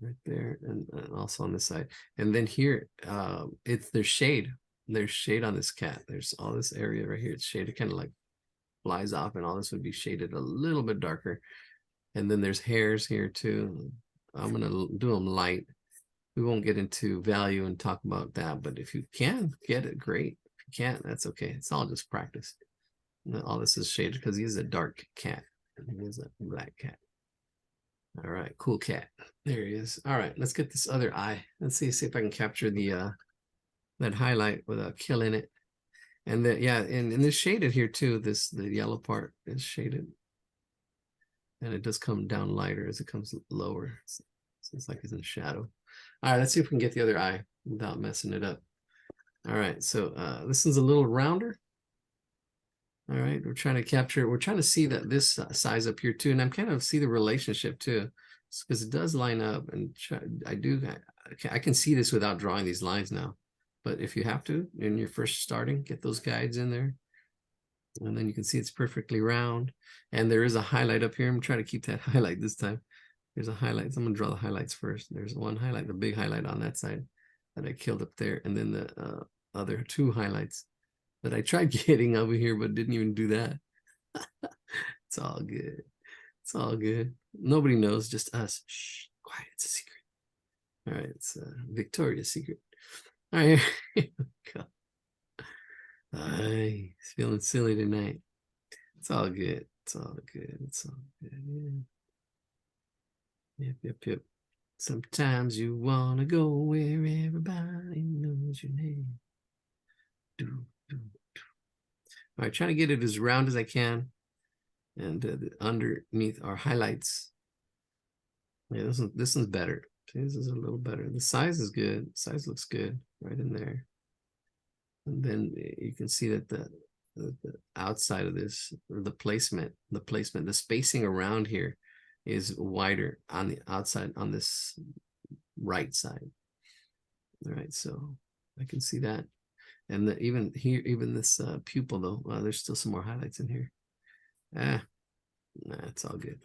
right there, and also on this side. And then here, there's shade. There's shade on this cat. There's all this area right here. It's shaded, kind of like flies off, and all this would be shaded a little bit darker. And then there's hairs here too. I'm gonna do them light. We won't get into value and talk about that, but if you can get it, great. If you can't, that's okay. It's all just practice. All this is shaded because he's a dark cat and he is a black cat. All right, cool cat. There he is. All right, let's get this other eye. Let's see if I can capture the that highlight without killing it. And then and it's shaded here too. The yellow part is shaded. And it does come down lighter as it comes lower. So it's like it's in shadow. All right, let's see if we can get the other eye without messing it up. All right, so this one's a little rounder. All right, we're trying to see that this size up here too. And I'm kind of see the relationship too, because it does line up. And I can see this without drawing these lines now. But if you have to, when you're first starting, get those guides in there. And then you can see it's perfectly round. And there is a highlight up here. I'm trying to keep that highlight this time. There's a highlight. So I'm going to draw the highlights first. There's one highlight, the big highlight on that side that I killed up there. And then the other 2 highlights that I tried getting over here, but didn't even do that. It's all good. It's all good. Nobody knows, just us. Shh, quiet. It's a secret. All right. It's Victoria's secret. All right. Here we go. He's feeling silly tonight. It's all good. It's all good. It's all good. Yeah. Yep. Sometimes you want to go where everybody knows your name. All right, trying to get it as round as I can. And underneath are highlights. Yeah, this one's better. See, this is a little better. The size is good. The size looks good right in there. And then you can see that the outside of this, or the placement, the spacing around here is wider on the outside on this right side. All right, so I can see that. And even here, even this pupil though, there's still some more highlights in here. Nah, it's all good.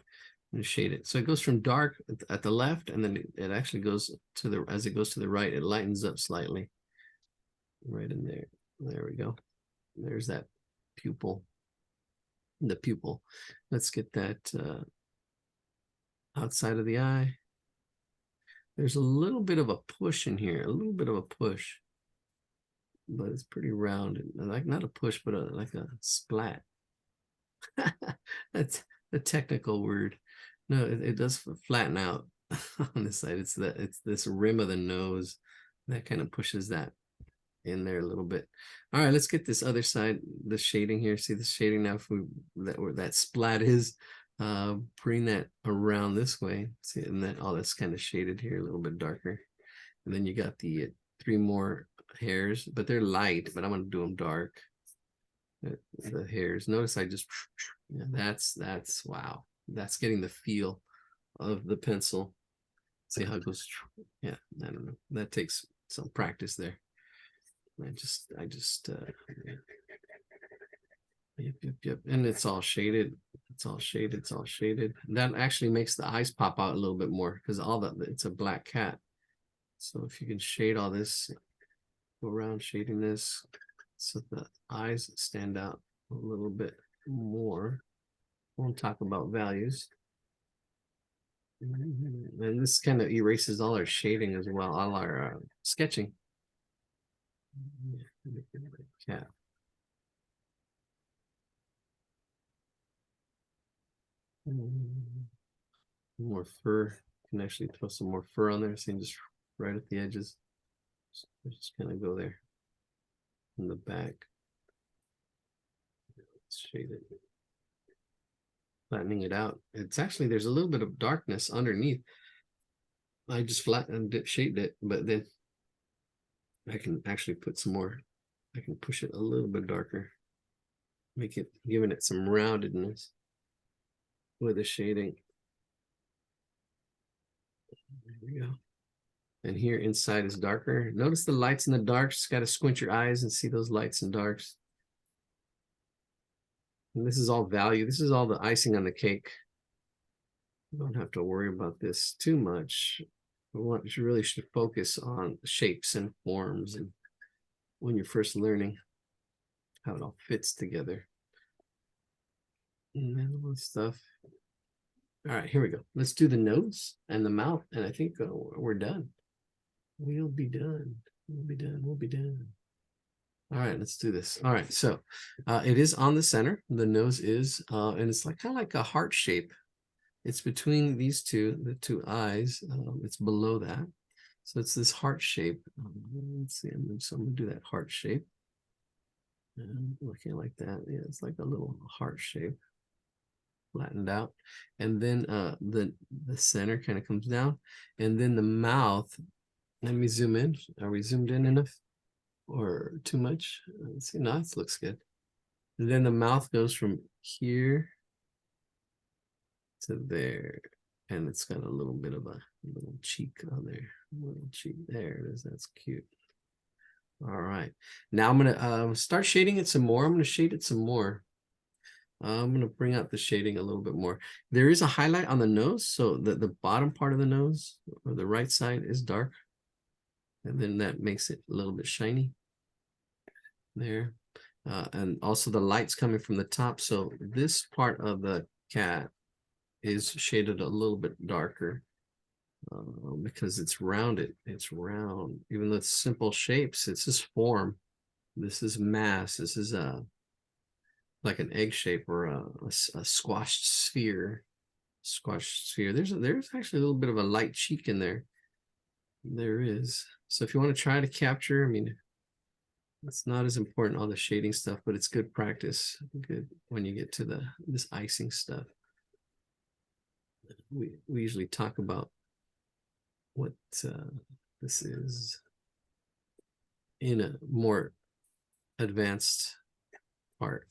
I'm gonna shade it. So it goes from dark at the left, and then it actually goes to as it goes to the right, it lightens up slightly. Right in there. There we go. There's that pupil. The pupil. Let's get that outside of the eye. There's a little bit of a push in here, a little bit of a push, but it's pretty round. Like not a push, but like a splat. That's a technical word. No, it does flatten out on this side. It's this rim of the nose that kind of pushes that in there a little bit. All right, let's get this other side, the shading here. See the shading now, if where that splat is, bring that around this way. See, and then all that's kind of shaded here, a little bit darker. And then you got the 3 more hairs, but they're light, but I'm gonna do them dark. The hairs. Notice I just, yeah, that's wow. That's getting the feel of the pencil. See how it goes. Yeah, I don't know. That takes some practice there. Yep. And it's all shaded. It's all shaded. It's all shaded. That actually makes the eyes pop out a little bit more because it's a black cat. So if you can shade all this, go around shading this so the eyes stand out a little bit more. We'll talk about values. And this kind of erases all our shading as well, all our sketching. Cat. More fur. You can actually throw some more fur on there. See, just right at the edges. Just kind of go there in the back. Let's shade it. Flattening it out. It's actually, there's a little bit of darkness underneath. I just flattened it, shaded it, but then I can actually put some more. I can push it a little bit darker. Make it, giving it some roundedness with the shading. There we go. And here inside is darker. Notice the lights in the darks. Just got to squint your eyes and see those lights and darks. And this is all value. This is all the icing on the cake. You don't have to worry about this too much. You really should focus on shapes and forms and when you're first learning how it all fits together. And then all this stuff. All right, here we go. Let's do the nose and the mouth, and I think we're done. We'll be done. We'll be done. We'll be done. All right, let's do this. All right, so it is on the center. The nose is, and it's like kind of like a heart shape. It's between these two, the two eyes. It's below that. So it's this heart shape. Let's see, so I'm gonna do that heart shape. Looking like that. Yeah, it's like a little heart shape. Flattened out. And then the center kind of comes down. And then the mouth, let me zoom in. Are we zoomed in enough? Or too much? Let's see, no, it looks good. And then the mouth goes from here to there, and it's got a little bit of a little cheek on there. A little cheek, there it is. That's cute. All right, now I'm gonna start shading it some more. I'm gonna shade it some more. I'm gonna bring out the shading a little bit more. There is a highlight on the nose, so the bottom part of the nose, or the right side, is dark, and then that makes it a little bit shiny there. And also the light's coming from the top, so this part of the cat is shaded a little bit darker because it's rounded. It's round, even though it's simple shapes. It's just form. This is mass. This is like an egg shape or a squashed sphere. There's actually a little bit of a light cheek in there. There is. So if you want to try to capture, I mean, it's not as important, all the shading stuff, but it's good practice. Good when you get to this icing stuff. We usually talk about what this is in a more advanced part,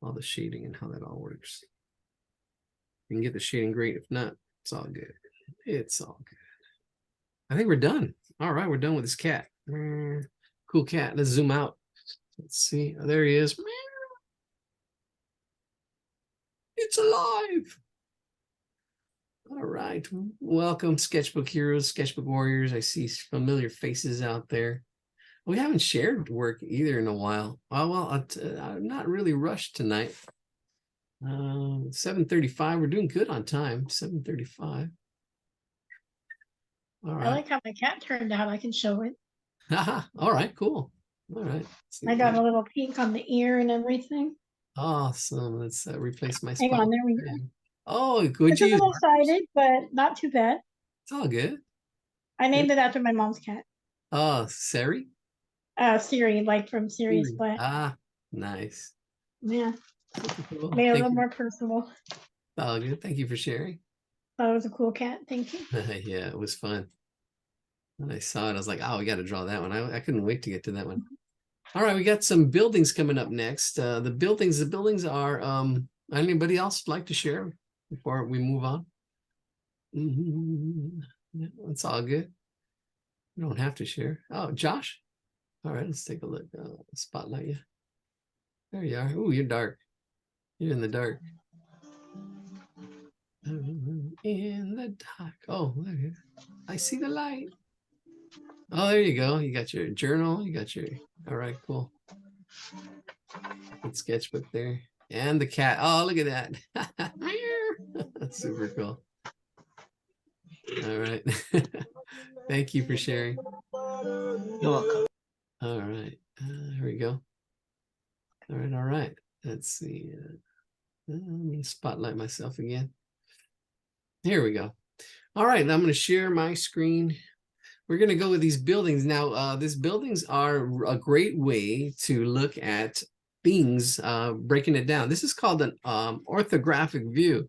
all the shading and how that all works. You can get the shading great. If not, it's all good. It's all good. I think we're done. All right, we're done with this cat. Cool cat. Let's zoom out. Let's see. Oh, there he is. It's alive. All right. Welcome, sketchbook heroes, sketchbook warriors. I see familiar faces out there. We haven't shared work either in a while. Oh, well, I'm not really rushed tonight. 7:35. We're doing good on time. 7:35. All right. I like how my cat turned out. I can show it. All right, cool. All right. I got a little pink on the ear and everything. Awesome. Let's replace my Hang spot. on, there we go. Oh, good. It's a little sided, but not too bad. It's all good. I named it after my mom's cat. Oh, Sari? Siri, like from Sirius Black. Ah, nice. Yeah. Cool. Made it a little more personal. Oh, good. Thank you for sharing. Thought it was a cool cat. Thank you. Yeah, it was fun. When I saw it, I was like, oh, we got to draw that one. I couldn't wait to get to that one. All right, we got some buildings coming up next. The buildings are, anybody else like to share before we move on? Yeah, it's all good. You don't have to share. Oh, Josh. All right, let's take a look. Spotlight you. There you are. Oh, you're dark. You're in the dark. In the dark. Oh, there. I see the light. Oh, there you go. You got your journal. You got your. All right, cool. Good sketchbook there. And the cat. Oh, look at that. That's super cool. All right. Thank you for sharing. You're welcome. All right. Here we go. All right. All right. Let's see. Let me spotlight myself again. Here we go. All right. I'm going to share my screen. We're going to go with these buildings. Now, these buildings are a great way to look at things, breaking it down. This is called an orthographic view.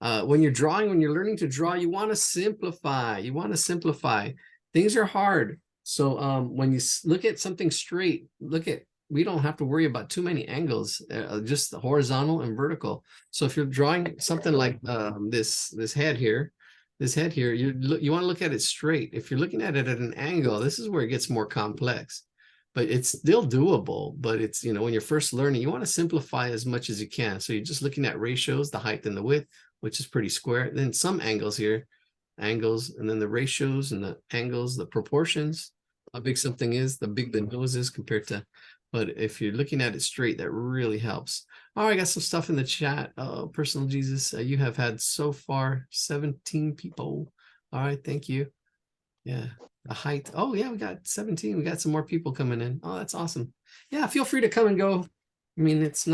When you're drawing, when you're learning to draw, you want to simplify. You want to simplify. Things are hard. So when you look at something straight, we don't have to worry about too many angles, just the horizontal and vertical. So if you're drawing something like this head here, you want to look at it straight. If you're looking at it at an angle, this is where it gets more complex. But it's still doable. But it's, when you're first learning, you want to simplify as much as you can. So you're just looking at ratios, the height and the width, which is pretty square. Then some angles here, angles, and then the ratios and the angles, the proportions, how big something is, the big the nose is compared to. But if you're looking at it straight, that really helps. Oh, I got some stuff in the chat. Oh, Personal Jesus, you have had so far 17 people. All right, thank you. Yeah, the height. Oh, yeah, we got 17. We got some more people coming in. Oh, that's awesome. Yeah, feel free to come and go. I mean, it's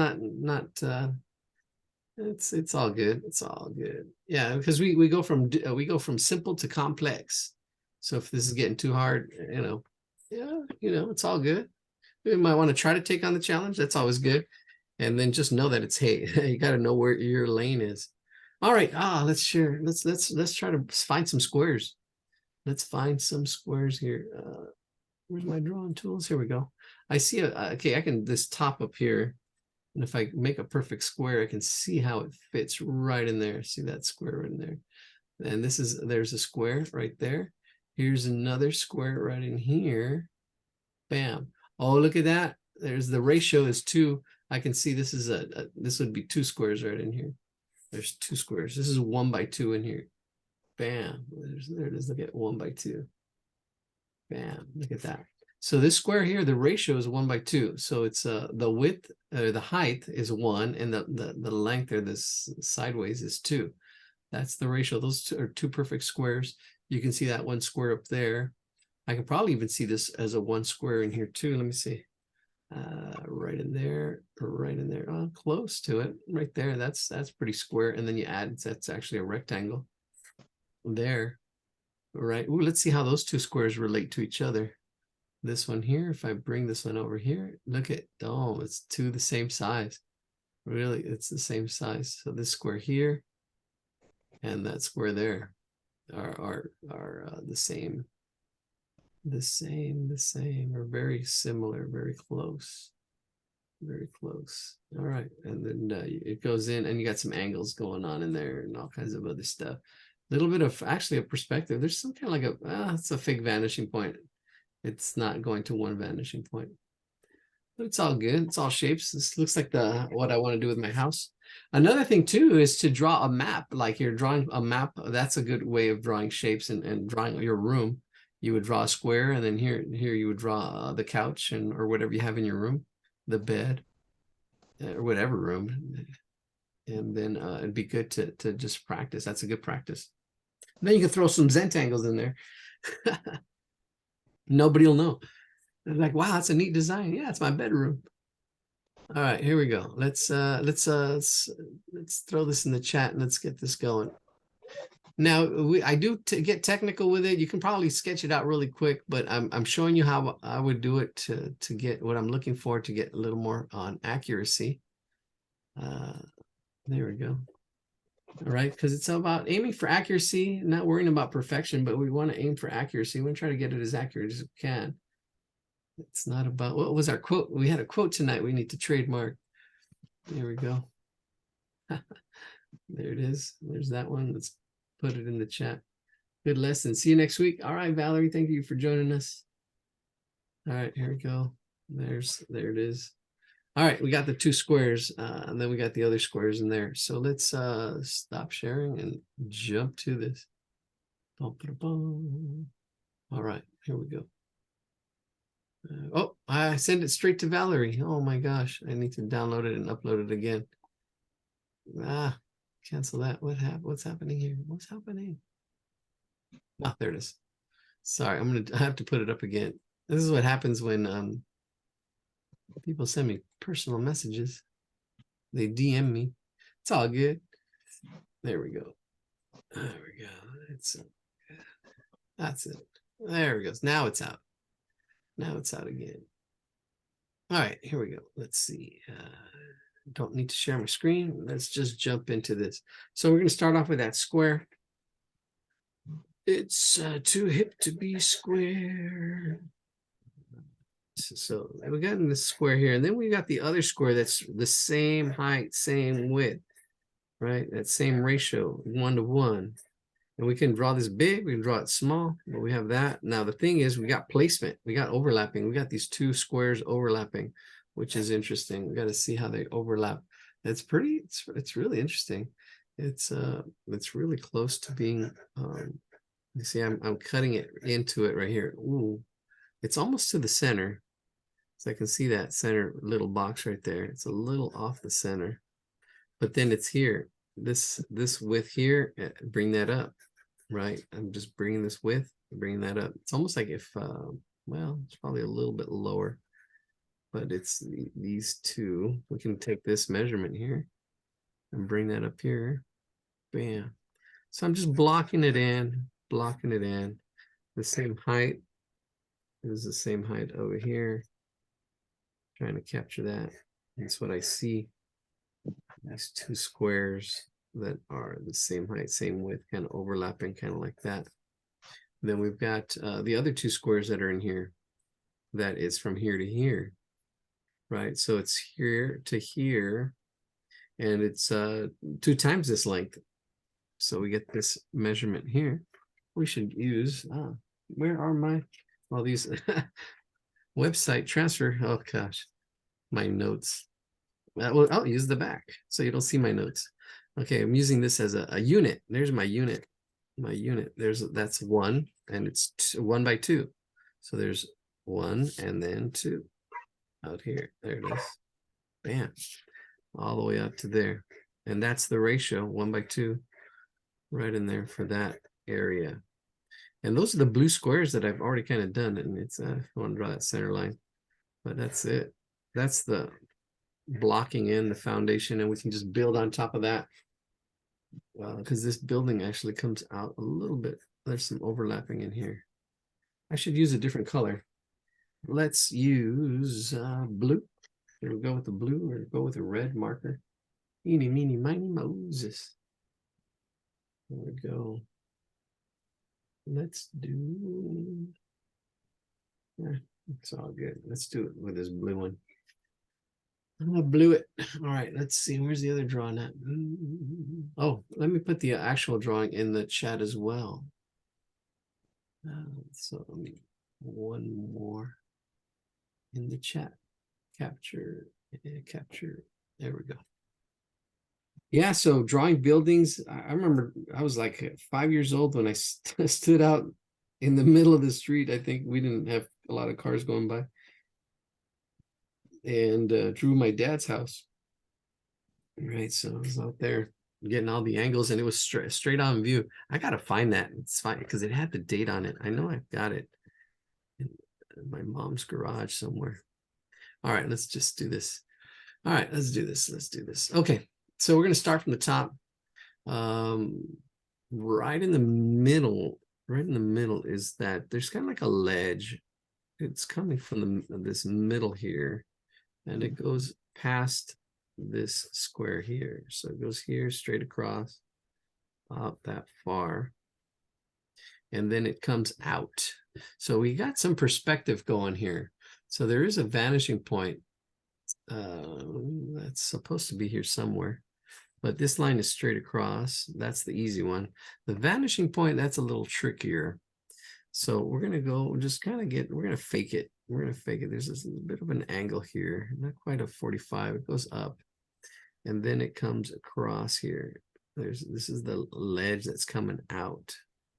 it's all good. It's all good. Yeah, because we go from simple to complex. So if this is getting too hard, yeah, it's all good. You might want to try to take on the challenge. That's always good. And then just know that it's, hey, you got to know where your lane is. All right. Let's share. Let's try to find some squares. Let's find some squares here. Where's my drawing tools? Here we go. I see okay, I can this top up here. And if I make a perfect square, I can see how it fits right in there. See that square right in there. And there's a square right there. Here's another square right in here. Bam. Oh, look at that. There's the ratio is 2. I can see this is this would be 2 squares right in here. There's 2 squares. This is 1 by 2 in here. Bam. There it is. Look at 1 by 2. Bam. Look at that. So this square here, the ratio is 1 by 2. So it's the width, the height is 1, and the length or this sideways is 2. That's the ratio. Those are 2 perfect squares. You can see that 1 square up there. I can probably even see this as a 1 square in here too. Let me see. Right in there, right in there. Oh, close to it, right there. That's pretty square. And then you add, that's actually a rectangle there. Right. Ooh, let's see how those 2 squares relate to each other. This one here, if I bring this one over here, look at, oh, it's 2 the same size. Really, it's the same size. So this square here and that square there are the same. The same, or very similar, very close. All right, and then it goes in, and you got some angles going on in there, and all kinds of other stuff. A little bit of actually a perspective. There's some kind of like it's a fake vanishing point. It's not going to one vanishing point, but it's all good. It's all shapes. This looks like what I want to do with my house. Another thing too is to draw a map. Like you're drawing a map. That's a good way of drawing shapes and drawing your room. You would draw a square, and then here you would draw the couch or whatever you have in your room, the bed, or whatever room. And then it'd be good to just practice. That's a good practice. And then you can throw some Zentangles in there. Nobody will know. They're like, wow, that's a neat design. Yeah, it's my bedroom. All right, here we go. Let's throw this in the chat and let's get this going. Now, I do get technical with it. You can probably sketch it out really quick, but I'm showing you how I would do it to get what I'm looking for, to get a little more on accuracy. There we go. All right, because it's about aiming for accuracy, not worrying about perfection, but we want to aim for accuracy. We want to try to get it as accurate as we can. It's not about, what was our quote? We had a quote tonight we need to trademark. There we go. There it is. There's that one. Let's put it in the chat. Good lesson. See you next week. All right, Valerie, thank you for joining us. All right, here we go. There it is. All right, we got the 2 squares, and then we got the other squares in there. So let's stop sharing and jump to this. All right, here we go. Oh, I sent it straight to Valerie. Oh my gosh, I need to download it and upload it again. Cancel that. What's happening here? What's happening? Oh, there it is. Sorry, I have to put it up again. This is what happens when people send me personal messages. They DM me. It's all good. There we go. There we go. That's it. There it goes. Now it's out. Now it's out again. All right, here we go. Let's see. Don't need to share my screen. Let's just jump into this. So we're going to start off with that square. It's too hip to be square. So we got in this square here, and then we got the other square that's the same height, same width, right? That same ratio, 1 to 1. And we can draw this big, we can draw it small, but we have that. Now the thing is, we got placement, we got overlapping, we got these 2 squares overlapping, which is interesting. We got to see how they overlap. It's pretty, it's really interesting. It's really close to being you see, I'm cutting it into it right here. Ooh, it's almost to the center. So I can see that center little box right there. It's a little off the center, but then it's here. This width here, bring that up, right? I'm just bringing this width, bringing that up. It's almost like if, well, it's probably a little bit lower, but it's these 2. We can take this measurement here and bring that up here. Bam. So I'm just blocking it in. The same height is the same height over here. Trying to capture that. That's what I see. These 2 squares that are the same height, same width, kind of overlapping, kind of like that. Then we've got the other 2 squares that are in here. That is from here to here, right? So it's here to here, and it's 2 times this length. So we get this measurement here. We should use, where are my, all these website transfer? Oh gosh, my notes. Well, I'll use the back so you don't see my notes. Okay, I'm using this as a unit. There's my unit. My unit. That's 1, and it's 1 by 2. So there's 1 and then 2 out here. There it is. Bam. All the way up to there. And that's the ratio, 1 by 2, right in there for that area. And those are the blue squares that I've already kind of done. And it's, I want to draw that center line. But that's it. That's the blocking in the foundation, and we can just build on top of that. Because this building actually comes out a little bit. There's some overlapping in here. I should use a different color. Let's use blue. Here we go with the blue, or go with a red marker. Eeny, meeny, miny, Moses. There we go. Let's do, it's all good. Let's do it with this blue one. I blew it. All right, let's see. Where's the other drawing at? Oh, let me put the actual drawing in the chat as well. So let me, one more in the chat. Capture. There we go. Yeah, so drawing buildings. I remember I was like 5 years old when I stood out in the middle of the street. I think we didn't have a lot of cars going by. And drew my dad's house. Right, so I was out there getting all the angles, and it was straight on view. I gotta find that. It's fine because it had the date on it. I know I've got it in my mom's garage somewhere. All right, let's just do this. All right, let's do this. Let's do this. Okay, so we're gonna start from the top. Right in the middle. Right in the middle is that there's kind of like a ledge. It's coming from this middle here. And it goes past this square here. So it goes here straight across, up that far. And then it comes out. So we got some perspective going here. So there is a vanishing point that's supposed to be here somewhere. but this line is straight across. That's the easy one. The vanishing point, that's a little trickier. So we're gonna go just kind of we're gonna fake it. We're gonna fake it. There's this bit of an angle here, not quite a 45. It goes up, and then it comes across here. This is the ledge that's coming out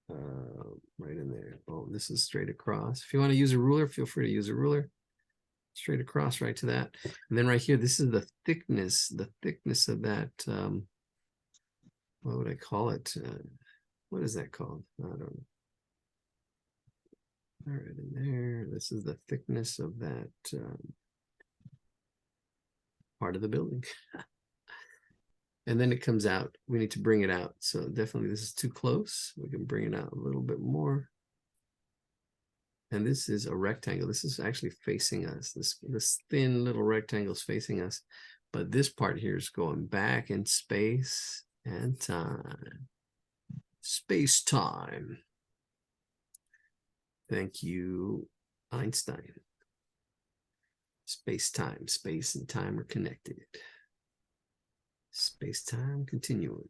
right in there. Oh, this is straight across. If you want to use a ruler, feel free to use a ruler. Straight across right to that. And then right here, this is the thickness of that. What would I call it? What is that called? I don't know. All right, in there. This is the thickness of that part of the building. And then it comes out. We need to bring it out. So definitely this is too close. We can bring it out a little bit more. And this is a rectangle. This is actually facing us. This thin little rectangle is facing us. But this part here is going back in space and time. Space time. Thank you, Einstein. Space time. Space and time are connected. Space time continuum.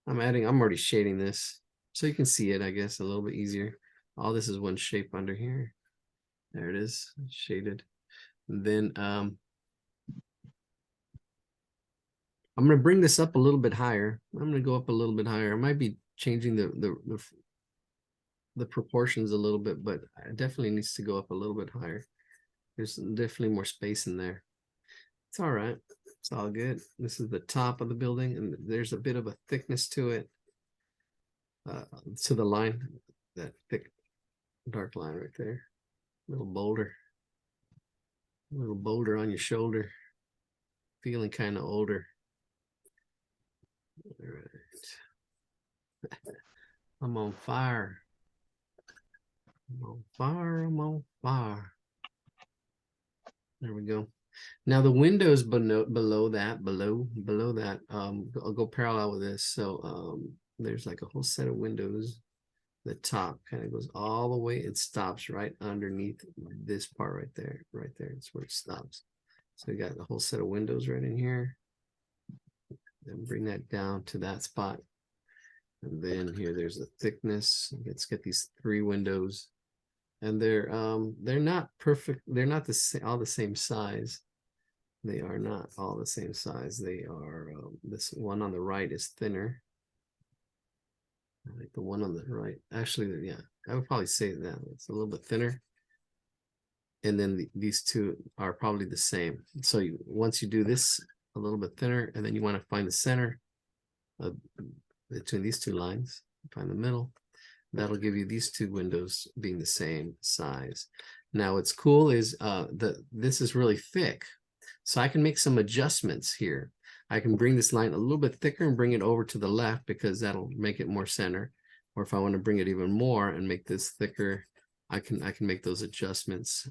I'm already shading this so you can see it, I guess, a little bit easier. All this is one shape under here. There it is, shaded. And then I'm going to bring this up a little bit higher. I'm going to go up a little bit higher. I might be changing the proportions a little bit, but it definitely needs to go up a little bit higher. There's definitely more space in there. It's all right. It's all good. This is the top of the building, and there's a bit of a thickness to it. To the line, that thick dark line right there. Little boulder on your shoulder, feeling kind of older. All right. I'm on fire. I'm on fire. I'm on fire. There we go. Now the windows below that, I'll go parallel with this. So there's like a whole set of windows. The top kind of goes all the way. It stops right underneath this part right there. Right there. It's where it stops. So we got a whole set of windows right in here. Then bring that down to that spot. And then here there's the thickness. Let's get these 3 windows. And they're not perfect. They're not all the same size. They are not all the same size. They are, this one on the right is thinner. I like the one on the right. Actually, yeah, I would probably say that it's a little bit thinner. And then these two are probably the same. So once you do this a little bit thinner, and then you want to find the center between these 2 lines, find the middle. That'll give you these 2 windows being the same size. Now, what's cool is this is really thick. So I can make some adjustments here. I can bring this line a little bit thicker and bring it over to the left because that'll make it more center. Or if I want to bring it even more and make this thicker, I can make those adjustments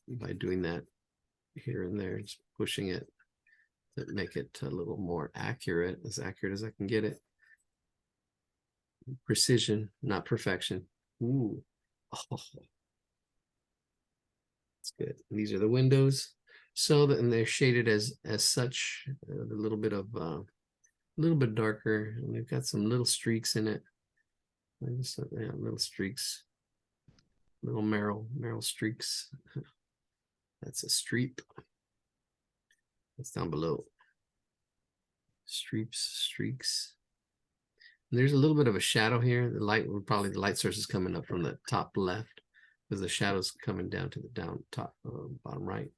by doing that here and there, just pushing it to make it a little more accurate as I can get it. Precision, not perfection. Ooh. Oh. It's good. And these are the windows. So and they're shaded as such, a little bit darker, and they've got some little streaks in it. Yeah, little streaks, little marrow streaks. That's a streak. That's down below. Streaks. And there's a little bit of a shadow here. The light source is coming up from the top left, because the shadow's coming down to the bottom right.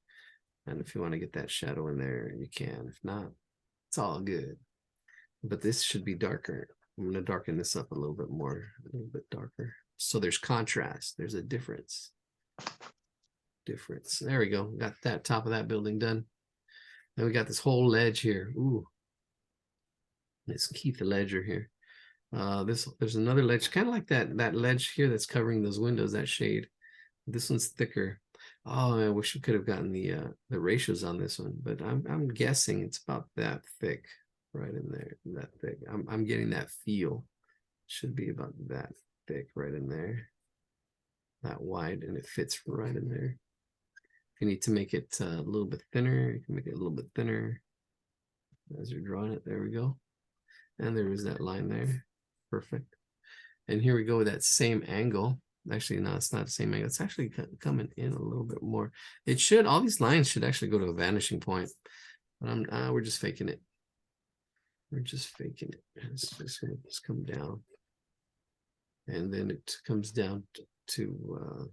And if you want to get that shadow in there, you can. If not, it's all good. But this should be darker. I'm going to darken this up a little bit more, a little bit darker. So there's contrast. There's a difference. There we go. Got that top of that building done. Then we got this whole ledge here. Ooh. It's Keith Ledger here. There's another ledge, kind of like that ledge here that's covering those windows, that shade. This one's thicker. Oh, I wish we could have gotten the ratios on this one, but I'm guessing it's about that thick, right in there. That thick. I'm getting that feel. Should be about that thick right in there. That wide, and it fits right in there. If you need to make it a little bit thinner, you can make it a little bit thinner. as you're drawing it. There we go. And there is that line there. Perfect. And here we go with that same angle. Actually, no, it's not the same angle. It's actually coming in a little bit more. It should, all these lines should actually go to a vanishing point. But we're just faking it. We're just faking it. It's just going to just come down. And then it comes down to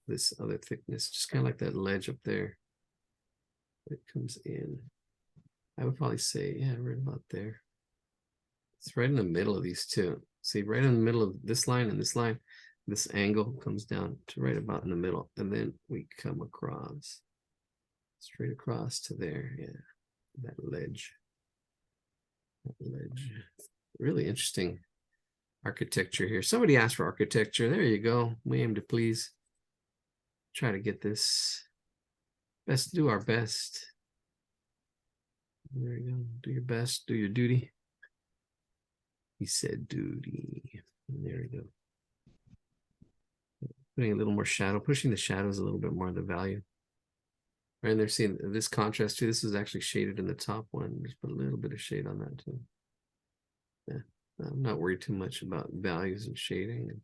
this other thickness, just kind of like that ledge up there. It comes in. I would probably say, yeah, right about there. It's right in the middle of these two. See, right in the middle of this line and this line, this angle comes down to right about in the middle. And then we come across, straight across to there. Yeah, that ledge. That ledge. Really interesting architecture here. Somebody asked for architecture. There you go. We aim to please. Try to get this. Best do our best. There you go. Do your best. Do your duty. He said duty. And there we go. Putting a little more shadow, pushing the shadows a little bit more of the value. Right, and they're seeing this contrast too. This is actually shaded in the top one. Just put a little bit of shade on that too. Yeah, I'm not worried too much about values and shading,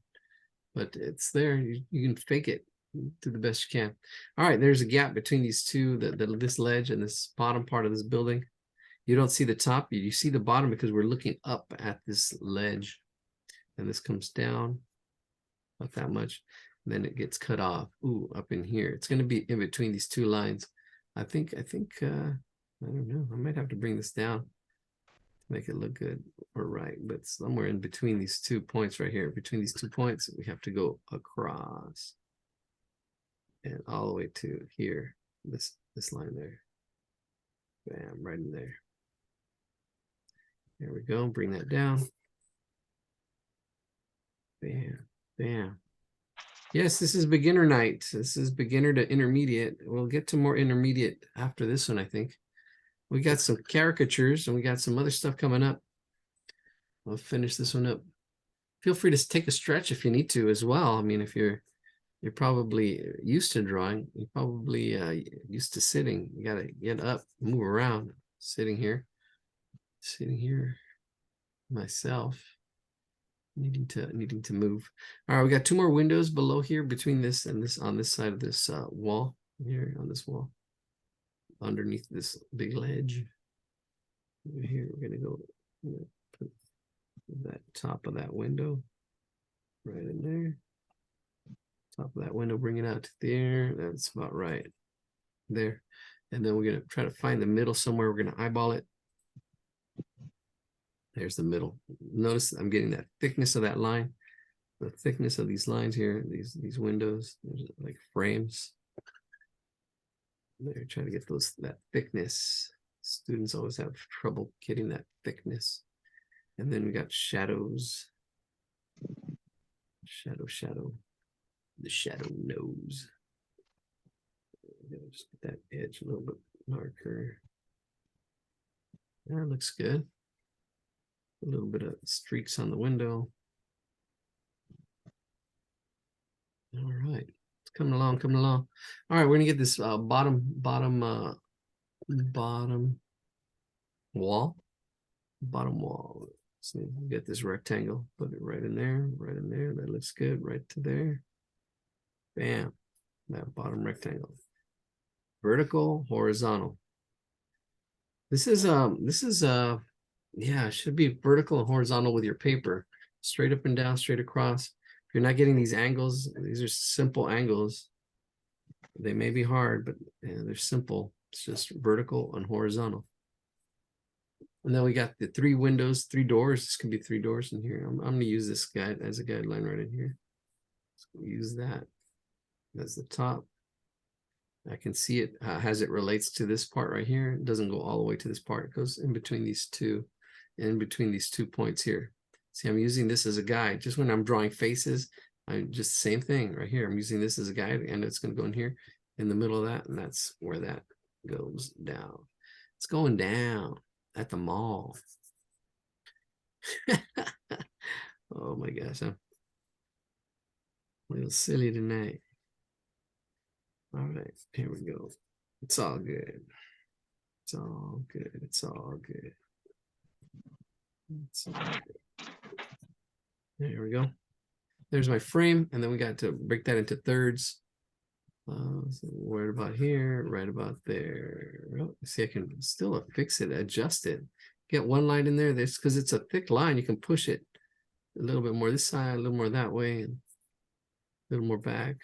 but it's there. You can fake it. Do the best you can. All right, there's a gap between these two, this ledge and this bottom part of this building. You don't see the top, you see the bottom because we're looking up at this ledge. And this comes down, not that much. And then it gets cut off. Ooh, up in here. It's going to be in between these two lines. I think, I don't know. I might have to bring this down to make it look good or right. But somewhere in between these 2 points right here, between these 2 points, we have to go across. And all the way to here, this line there. Bam, right in there. There we go. Bring that down. Bam, bam. Yes, this is beginner night. This is beginner to intermediate. We'll get to more intermediate after this one, I think. We got some caricatures and we got some other stuff coming up. I'll finish this one up. Feel free to take a stretch if you need to as well. I mean, if you're probably used to drawing, you're probably used to sitting. You got to get up, move around. Sitting here myself, needing to move. All right, we got 2 more windows below here between this and this on this side of this wall here, on this wall, underneath this big ledge. Over here, we're gonna go put that top of that window right in there. Top of that window, bring it out to there. That's about right there. And then we're going to try to find the middle somewhere. We're going to eyeball it. There's the middle. Notice I'm getting that thickness of that line, the thickness of these lines here, these windows, there's like frames. They're trying to get that thickness. Students always have trouble getting that thickness. And then we got shadows. Shadow. The shadow nose. Just get that edge a little bit darker. That looks good. A little bit of streaks on the window. All right, it's coming along. All right, we're gonna get this bottom wall. So get this rectangle, put it right in there. That looks good. Right to there. Bam, that bottom rectangle. Vertical, horizontal. This is yeah, it should be vertical and horizontal with your paper. Straight up and down, straight across. If you're not getting these angles, these are simple angles. They may be hard, but yeah, they're simple. It's just vertical and horizontal. And then we got the 3 windows, 3 doors. This could be 3 doors in here. I'm going to use this guide as a guideline right in here. So use that. That's the top. I can see it as it relates to this part right here. It doesn't go all the way to this part. It goes in between these 2 points here. See, I'm using this as a guide. Just when I'm drawing faces, I'm just the same thing right here. I'm using this as a guide, and it's going to go in here in the middle of that, and that's where that goes down. It's going down at the mall. Oh my gosh, I'm a little silly tonight. All right, here we go. It's all good. It's all good. It's all good. It's all good. There we go. There's my frame, and then we got to break that into thirds. So right about here, right about there. Oh, see, I can still fix it, adjust it. Get one line in there. This because it's a thick line, you can push it a little bit more this side, a little more that way, and a little more back.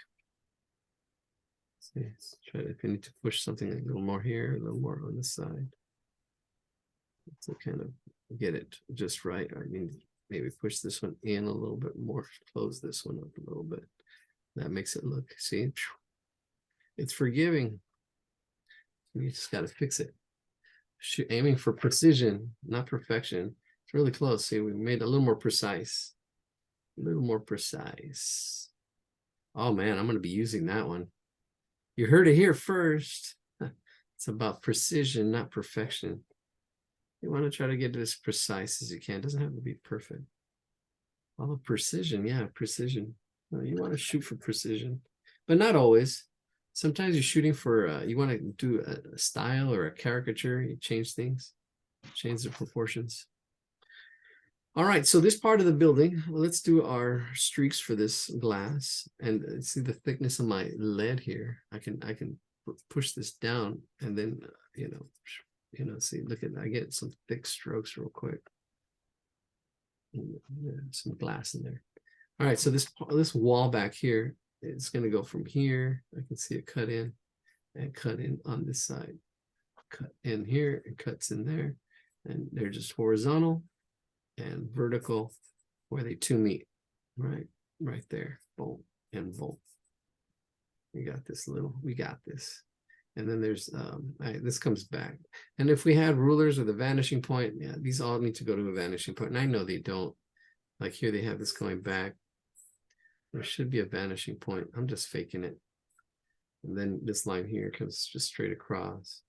Let's try to, if you need to push something a little more here, a little more on this side. To kind of get it just right. I mean, maybe push this one in a little bit more, close this one up a little bit. That makes it look, see, it's forgiving. You just got to fix it. Aiming for precision, not perfection. It's really close. See, we made it a little more precise. A little more precise. Oh man, I'm going to be using that one. You heard it here first. It's about precision, not perfection. You want to try to get it as precise as you can. It doesn't have to be perfect. All the precision, yeah, precision. You want to shoot for precision, but not always. Sometimes you're shooting for, you want to do a style or a caricature. You change things, change the proportions. All right, so this part of the building, let's do our streaks for this glass. And see the thickness of my lead here. I can push this down and then, see, look at, I get some thick strokes real quick. Some glass in there. All right, so this wall back here, it's going to go from here. I can see it cut in and cut in on this side. Cut in here and cuts in there. And they're just horizontal and vertical where they two meet. Right there. Boom and boom. We got this. And then there's, this comes back. And if we had rulers with a vanishing point, yeah, these all need to go to a vanishing point. And I know they don't. Like here, they have this going back. There should be a vanishing point. I'm just faking it. And then this line here comes just straight across.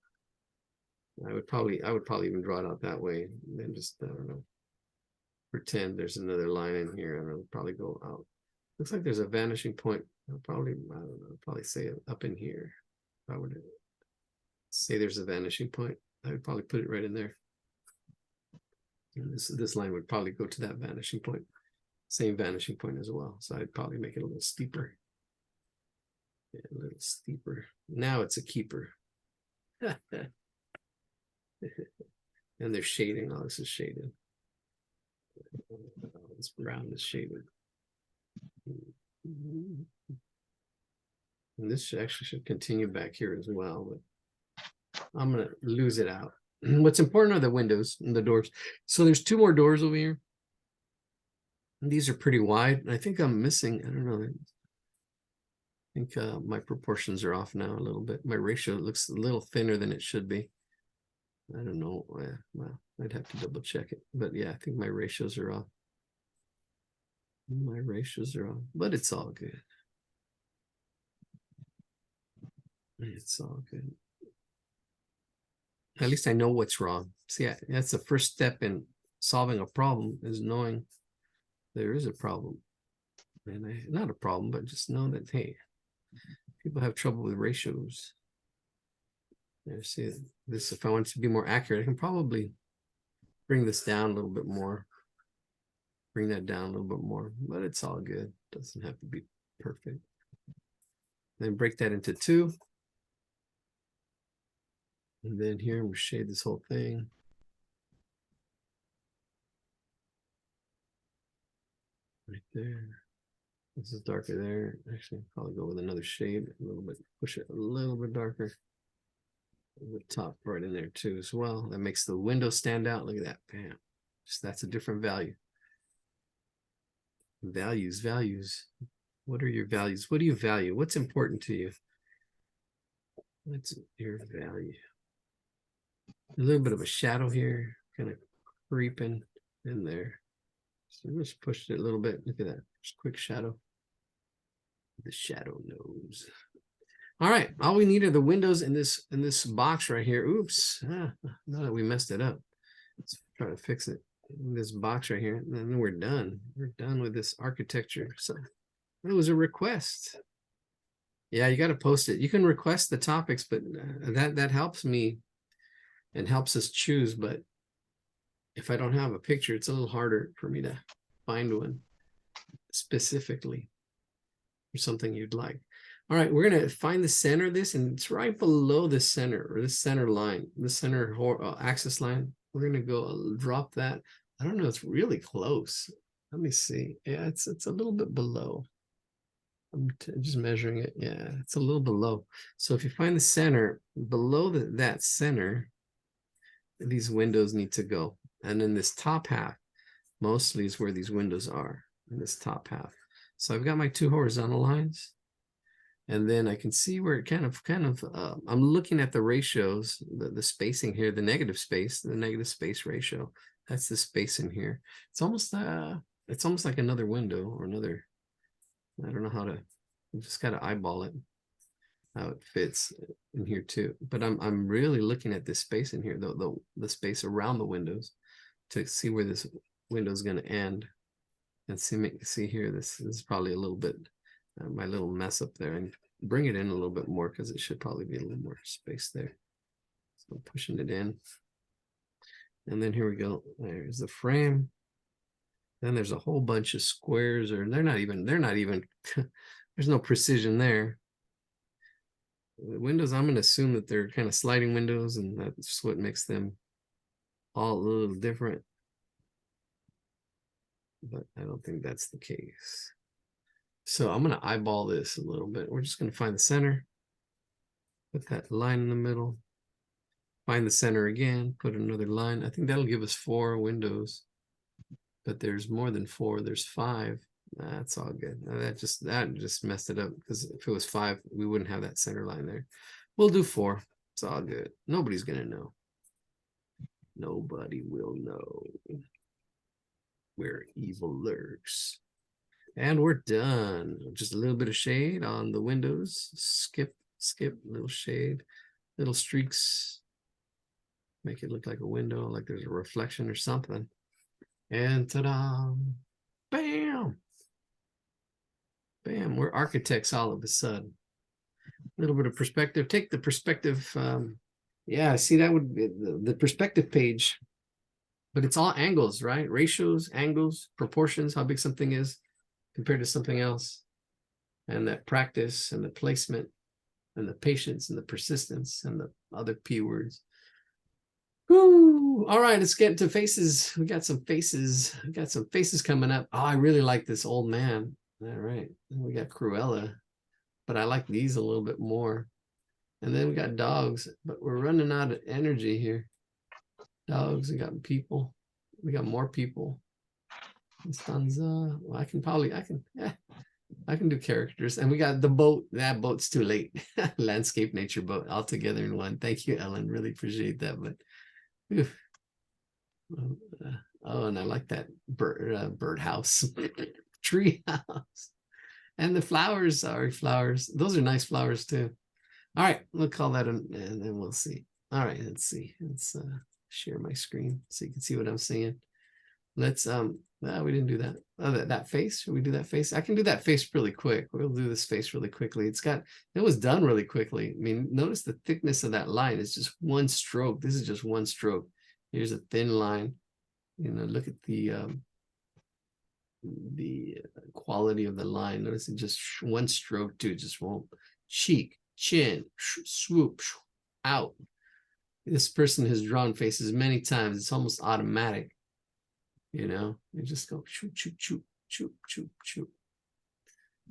I would probably even draw it out that way. And then just, I don't know, pretend there's another line in here. And it'll probably go out. Looks like there's a vanishing point. I don't know, probably say it up in here. If I were to say there's a vanishing point, I would probably put it right in there. And this line would probably go to that vanishing point. Same vanishing point as well. So I'd probably make it a little steeper. Yeah, a little steeper. Now it's a keeper. And there's shading. Oh, this is shaded. This brown is shaded. And this actually should continue back here as well, but I'm going to lose it out. What's important are the windows and the doors. So there's two more doors over here. And these are pretty wide. I think I'm missing, I don't know. I think my proportions are off now a little bit. My ratio looks a little thinner than it should be. I don't know. Well, I'd have to double check it. But yeah, I think my ratios are off. My ratios are off, but it's all good. It's all good. At least I know what's wrong. See, that's the first step in solving a problem, is knowing there is a problem. And not a problem, but just know that, hey, people have trouble with ratios. There, see this, if I want it to be more accurate, I can probably bring this down a little bit more. Bring that down a little bit more, but it's all good. Doesn't have to be perfect. Then break that into two. And then here we'll shade this whole thing. Right there. This is darker there. Actually, I'll probably go with another shade a little bit, push it a little bit darker. The top right in there too as well. That makes the window stand out. Look at that. Bam. Just that's a different value. Values. What are your values? What do you value? What's important to you? What's your value? A little bit of a shadow here, kind of creeping in there. So just push it a little bit. Look at that. Just quick shadow. The shadow nose. All right. All we need are the windows in this box right here. Oops. Now that we messed it up. Let's try to fix it. In this box right here. And then we're done. We're done with this architecture. So it was a request. Yeah, you got to post it. You can request the topics, but that helps me and helps us choose. But if I don't have a picture, it's a little harder for me to find one specifically or something you'd like. All right, we're going to find the center of this, and it's right below the center, or the center line, the center axis line. We're going to go drop that. I don't know, it's really close. Let me see. Yeah, it's a little bit below. I'm just measuring it. Yeah, it's a little below. So if you find the center, below that center, these windows need to go. And then this top half mostly is where these windows are, in this top half. So I've got my two horizontal lines. And then I can see where it kind of, I'm looking at the ratios, the spacing here, the negative space ratio. That's the space in here. It's almost like another window or another, I don't know how to, you just got to eyeball it, how it fits in here too. But I'm really looking at this space in here, the space around the windows, to see where this window is going to end. And see here, this is probably a little bit, my little mess up there, and bring it in a little bit more because it should probably be a little more space there. So I'm pushing it in. And then here we go. There's the frame. Then there's a whole bunch of squares, or they're not even, there's no precision there. The windows, I'm going to assume that they're kind of sliding windows, and that's what makes them all a little different. But I don't think that's the case. So I'm going to eyeball this a little bit. We're just going to find the center, put that line in the middle, find the center again, put another line. I think that'll give us 4 windows, but there's more than 4. There's 5. That's all good. That just messed it up, because if it was 5, we wouldn't have that center line there. We'll do 4. It's all good. Nobody's going to know. Nobody will know where evil lurks. And we're done. Just a little bit of shade on the windows. Skip, little shade, little streaks. Make it look like a window, like there's a reflection or something. And ta-da! Bam! Bam, we're architects all of a sudden. A little bit of perspective. Take the perspective. Yeah, see, that would be the perspective page. But it's all angles, right? Ratios, angles, proportions, how big something is compared to something else. And that practice and the placement and the patience and the persistence and the other P words. Woo! All right, let's get into faces. We got some faces. We got some faces coming up. Oh, I really like this old man. All right. We got Cruella, but I like these a little bit more. And then we got dogs, but we're running out of energy here. Dogs, we got people. We got more people. Stanza. Well, I can do characters. And we got the boat. That boat's too late. Landscape nature boat all together in one. Thank you, Ellen. Really appreciate that. But oh, and I like that birdhouse, tree house, and the flowers. Sorry, flowers. Those are nice flowers too. All right, we'll call that, and then we'll see. All right, let's see. Let's share my screen so you can see what I'm seeing. Let's we didn't do that. Oh, that face. Should we do that face? I can do that face really quick. We'll do this face really quickly. It was done really quickly. I mean, notice the thickness of that line. It's just one stroke. This is just one stroke. Here's a thin line. You know, look at the quality of the line. Notice it just one stroke too. Just won't. Cheek, chin, swoop, out. This person has drawn faces many times. It's almost automatic. You know, you just go shoot, shoot, shoot, shoot, shoot, shoot.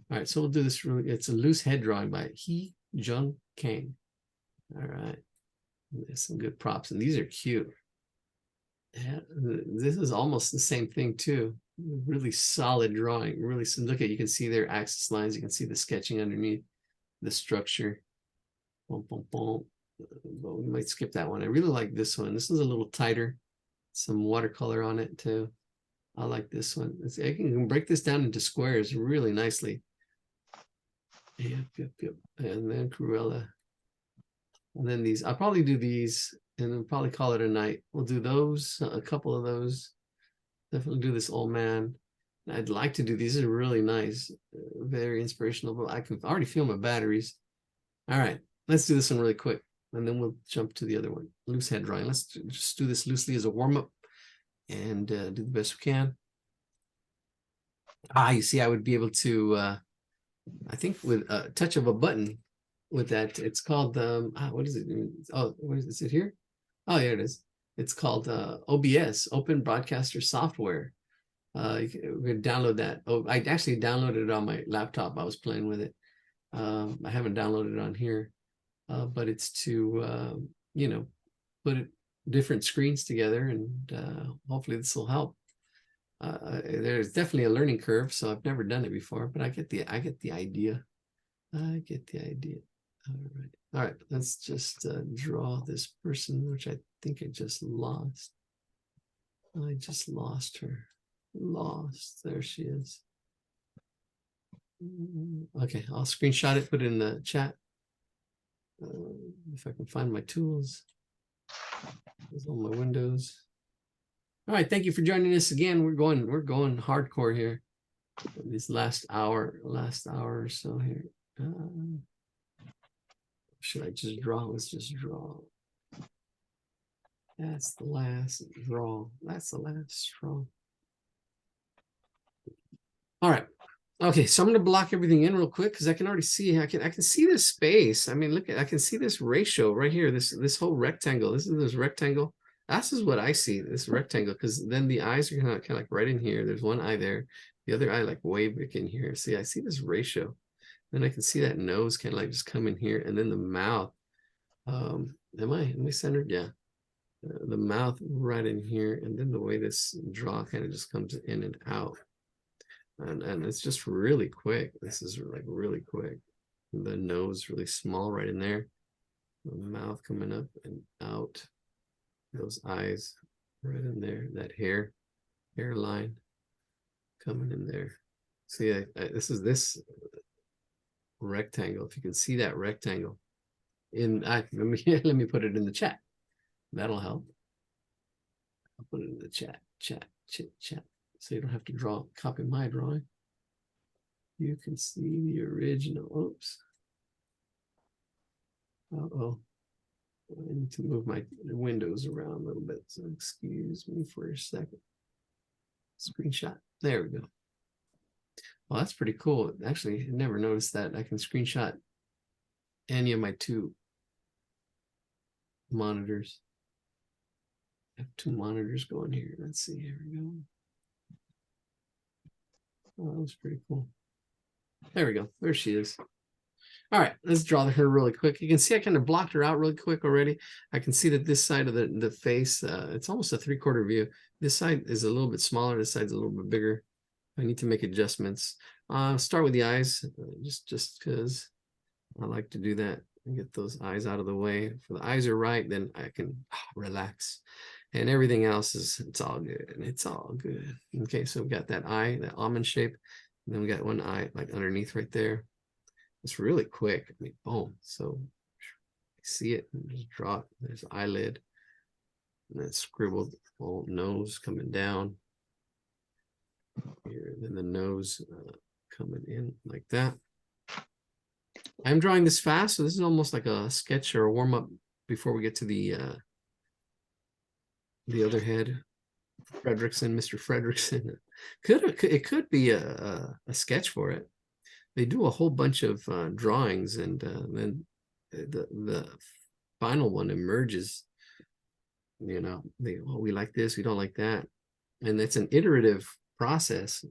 All right, so we'll do this really. It's a loose head drawing by Hee Jung Kang. All right, there's some good props, and these are cute. Yeah, this is almost the same thing too. Really solid drawing. Really, look at, you can see their axis lines. You can see the sketching underneath the structure. Boom, boom, boom. But we might skip that one. I really like this one. This is a little tighter. Some watercolor on it too. I like this one. I can break this down into squares really nicely. Yep, yep, yep. And then Cruella. And then these, I'll probably do these and then probably call it a night. We'll do those, a couple of those. Definitely do this old man. I'd like to do these. These are really nice, very inspirational, but I can already feel my batteries. All right, let's do this one really quick. and then we'll jump to the other one. Loose head drawing. Let's just do this loosely as a warm-up and do the best we can. You see, I would be able to, I think with a touch of a button with that, it's called, what is it? Oh, what is it here? Oh, yeah, it is. It's called OBS, Open Broadcaster Software. You can download that. Oh, I actually downloaded it on my laptop. I was playing with it. I haven't downloaded it on here, but it's to, you know, put different screens together, and hopefully this will help. There's definitely a learning curve, so I've never done it before, but I get the idea. I get the idea. All right. Let's just draw this person, which I think I just lost. I just lost her. Lost. There she is. Okay, I'll screenshot it, put it in the chat. If I can find my tools. There's all my windows. All right, thank you for joining us again. We're going hardcore here. This last hour or so here. Should I just draw? Let's just draw. That's the last draw. That's the last straw. All right. Okay, so I'm going to block everything in real quick because I can already see. I can see this space. I mean, look, I can see this ratio right here. This whole rectangle. This rectangle. This is what I see. This rectangle, because then the eyes are kind of like right in here. There's one eye there. The other eye like way back in here. See, I see this ratio. Then I can see that nose kind of like just come in here, and then the mouth. Am I centered? Yeah. The mouth right in here, and then the way this draw kind of just comes in and out. And it's just really quick. This is like really quick. The nose really small right in there. The mouth coming up and out. Those eyes right in there. That hairline coming in there. See, this is this rectangle. If you can see that rectangle, let me put it in the chat. That'll help. I'll put it in the chat. Chat. So you don't have to copy my drawing. You can see the original. Oops. Uh-oh. I need to move my windows around a little bit. So excuse me for a second. Screenshot. There we go. Well, that's pretty cool. Actually, I never noticed that. I can screenshot any of my two monitors. I have two monitors going here. Let's see. Here we go. Oh, that was pretty cool. There we go. There she is. All right, let's draw her really quick. You can see I kind of blocked her out really quick already. I can see that this side of the face, it's almost a 3/4 view. This side is a little bit smaller. This side's a little bit bigger. I need to make adjustments. Start with the eyes, just because I like to do that and get those eyes out of the way. If the eyes are right, then I can relax. And everything else it's all good. And it's all good. Okay, so we've got that eye, that almond shape. And then we got one eye like underneath right there. It's really quick. I mean, boom. So see it and just draw it. There's the eyelid. And then scribbled whole nose coming down. Here, and then the nose coming in like that. I'm drawing this fast, so this is almost like a sketch or a warm-up before we get to the other head, Fredrickson, Mr. Fredrickson. It could be a sketch for it. They do a whole bunch of drawings, and then the final one emerges. You know, we like this, we don't like that, and it's an iterative process.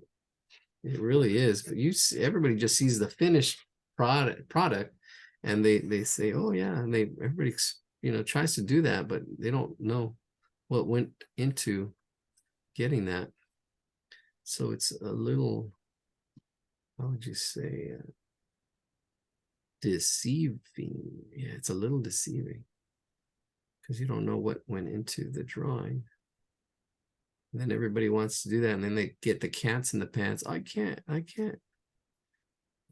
It really is. But everybody just sees the finished product, and they say, oh yeah, and everybody tries to do that, but they don't know what went into getting that. So it's a little, how would you say, deceiving. Yeah, it's a little deceiving because you don't know what went into the drawing. And then everybody wants to do that, and then they get the cats in the pants. I can't.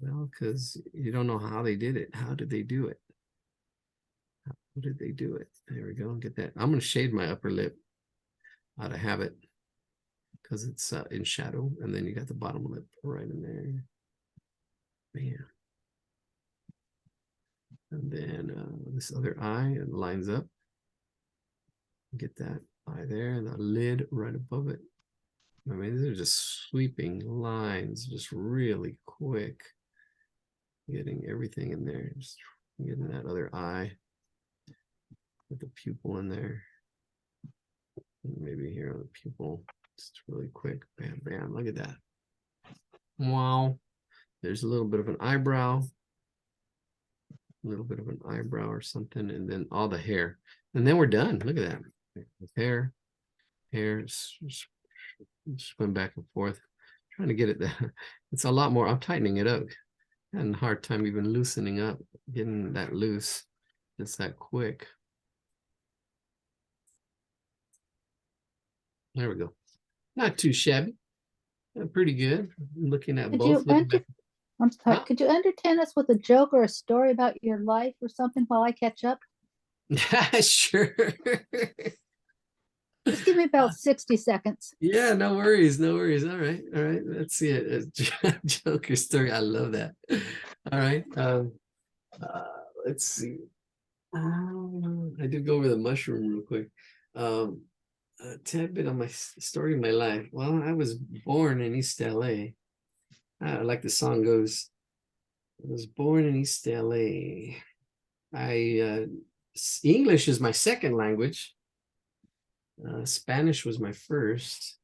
Well, because you don't know how they did it. How did they do it? How did they do it? There we go. Get that. I'm going to shade my upper lip out of habit because it's in shadow, and then you got the bottom lip right in there. Man. And then this other eye, it lines up. Get that eye there, and the lid right above it. I mean, these are just sweeping lines, just really quick. Getting everything in there, just getting that other eye with the pupil in there. And maybe here on the pupil, just really quick. Bam, bam, look at that. Wow. There's a little bit of an eyebrow. A little bit of an eyebrow or something, and then all the hair. And then we're done. Look at that. Hair, just going back and forth. Trying to get it there. It's a lot more. I'm tightening it up. Having a hard time even loosening up, getting that loose. Just that quick. There we go. Not too shabby. Pretty good. Looking at both. I'm sorry. Could you entertain us with a joke or a story about your life or something while I catch up? Yeah, sure. Just give me about 60 seconds. Yeah, no worries, no worries. All right, let's see it. Joke or story. I love that. All right. Let's see. I did go over the mushroom real quick. A tad bit on my story of my life. Well, I was born in East LA. Like the song goes, I was born in East LA. English is my second language. Spanish was my first.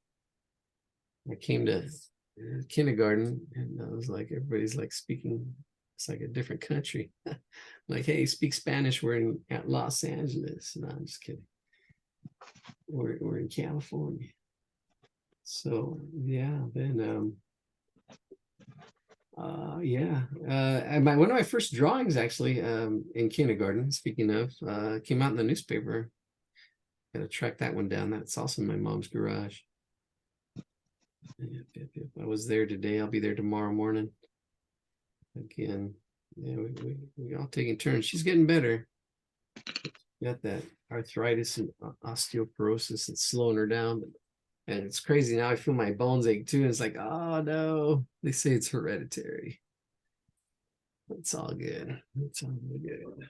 I came to kindergarten, and I was like, everybody's like speaking, it's like a different country. Like, hey, speak Spanish. We're in Los Angeles. No, I'm just kidding. We're in California. So yeah, then one of my first drawings actually in kindergarten, speaking of, came out in the newspaper. Gotta track that one down. That's also in my mom's garage. Yep. I was there today. I'll be there tomorrow morning. Again, yeah, we all taking turns. She's getting better. Got that arthritis and osteoporosis that's slowing her down. And it's crazy now. I feel my bones ache too. And it's like, oh no. They say it's hereditary. It's all good. It's all good.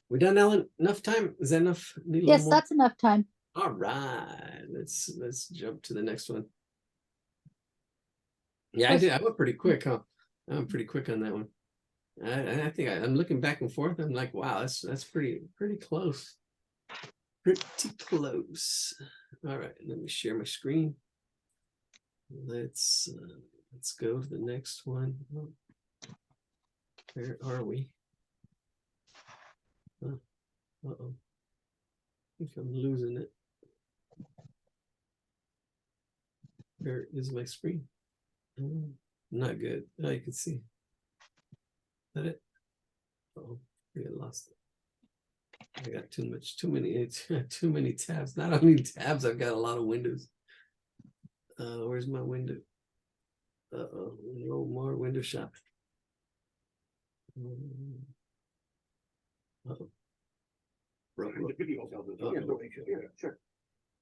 We done, Ellen? Enough time? Is that enough? Yes, that's enough time. All right. Let's jump to the next one. Yeah, I did. I went pretty quick, huh? I'm pretty quick on that one. I think I'm looking back and forth. I'm like, wow, that's pretty close. Pretty close. All right, let me share my screen. Let's go to the next one. Where are we? Uh-oh. I think I'm losing it. Where is my screen? Not good. Oh, you can see. Is that it? Oh, I lost it. I got too many tabs. Not only tabs, I've got a lot of windows. Where's my window? Uh-oh, a little more window shop. Uh-oh.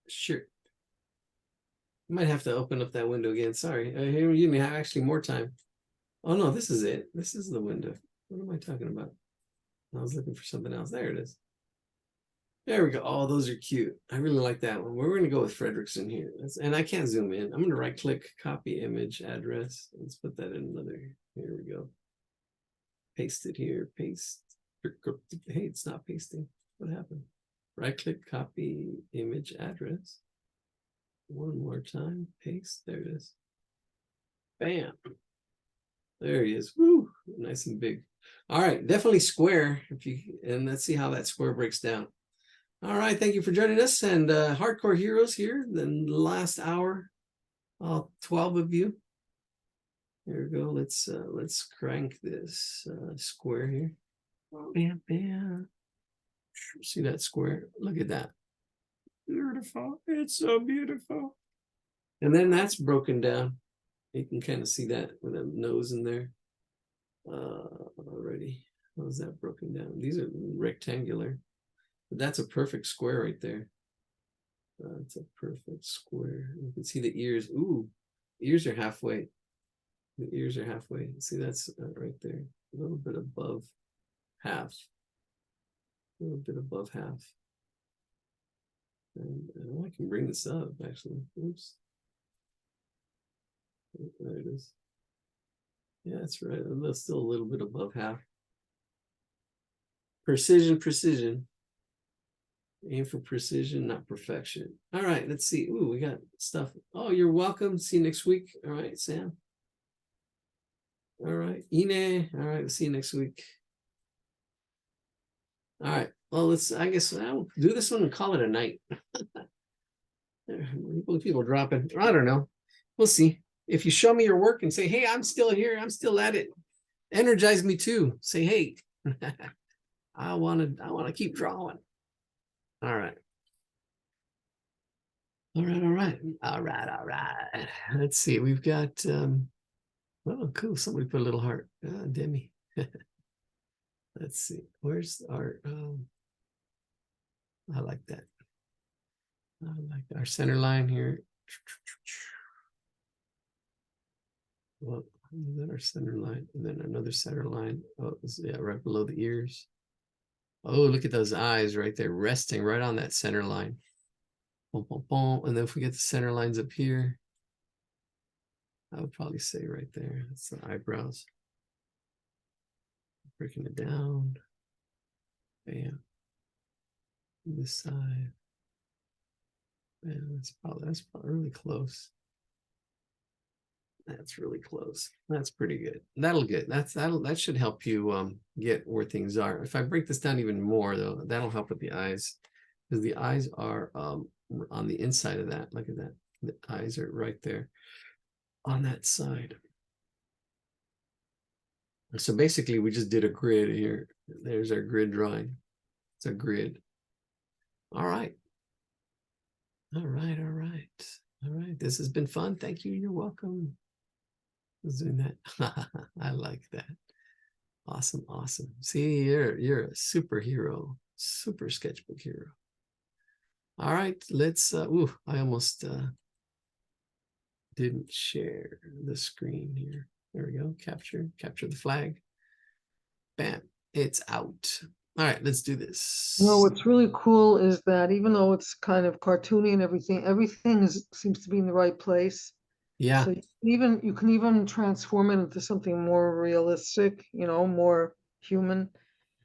Sure. I might have to open up that window again. Sorry. Here you may have actually more time. Oh no, this is it. This is the window. What am I talking about? I was looking for something else. There it is. There we go. Oh, those are cute. I really like that one. We're going to go with Frederickson here. And I can't zoom in. I'm going to right click, copy image address. Let's put that in another. Here we go. Paste it here. Paste. Hey, it's not pasting. What happened? Right click, copy image address. One more time. Paste. There it is. Bam. There he is. Woo. Nice and big. All right. Definitely square. And let's see how that square breaks down. All right, thank you for joining us, and Hardcore Heroes here, the last hour, all 12 of you. There we go. Let's crank this square here. Bam, bam. See that square? Look at that. Beautiful. It's so beautiful. And then that's broken down. You can kind of see that with a nose in there. Already. How's that broken down? These are rectangular. But that's a perfect square right there. It's a perfect square. You can see the ears. Ooh, ears are halfway. The ears are halfway. See, that's right there. A little bit above half. A little bit above half. And I can bring this up actually. Oops. There it is. Yeah, that's right. That's still a little bit above half. Precision, precision. Aim for precision, not perfection. All right, let's see. Ooh, we got stuff. Oh, you're welcome. See you next week. All right, Sam. All right, Ine. All right, we'll see you next week. All right. Well, I guess I'll do this one and call it a night. People dropping. I don't know. We'll see. If you show me your work and say, hey, I'm still here, I'm still at it, energize me too. Say, hey, I want to keep drawing. All right. All right. Let's see. We've got oh, cool. Somebody put a little heart. Demi. Let's see. Where's our I like that. I like our center line here. Well, then our center line, and then another center line. Oh, yeah, right below the ears. Oh, look at those eyes right there, resting right on that center line. Boom, boom, boom. And then if we get the center lines up here, I would probably say right there. That's the eyebrows. Breaking it down. Bam. This side. Man, that's probably really close. That's really close. That's pretty good. That should help you get where things are. If I break this down even more though, that'll help with the eyes, because the eyes are on the inside of that. Look at that. The eyes are right there on that side. So basically we just did a grid here. There's our grid drawing. It's a grid. All right. All right. This has been fun. Thank you. You're welcome. Doing that. I like that. Awesome. See, you're a superhero, super sketchbook hero. All right, let's I almost didn't share the screen here. There we go. Capture the flag. Bam, it's out. All right, let's do this. No, what's really cool is that even though it's kind of cartoony and everything seems to be in the right place. Yeah. So you can even transform it into something more realistic, more human.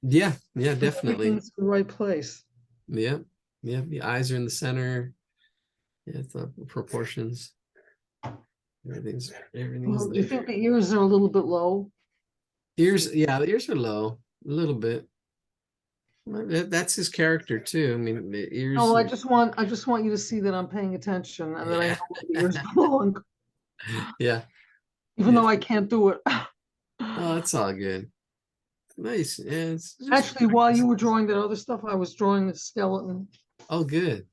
Yeah, definitely. Everything's in the right place. Yeah. The eyes are in the center. Yeah, it's the proportions. Everything's Well, do you think the ears are a little bit low? Ears, yeah, the ears are low, a little bit. That's his character too. I mean, the ears. No, I just want you to see that I'm paying attention, and that I know where the ears belong. Yeah. Even though I can't do it. Oh, that's all good. Nice. Yeah, actually, while you were drawing that other stuff, I was drawing the skeleton. Oh, good.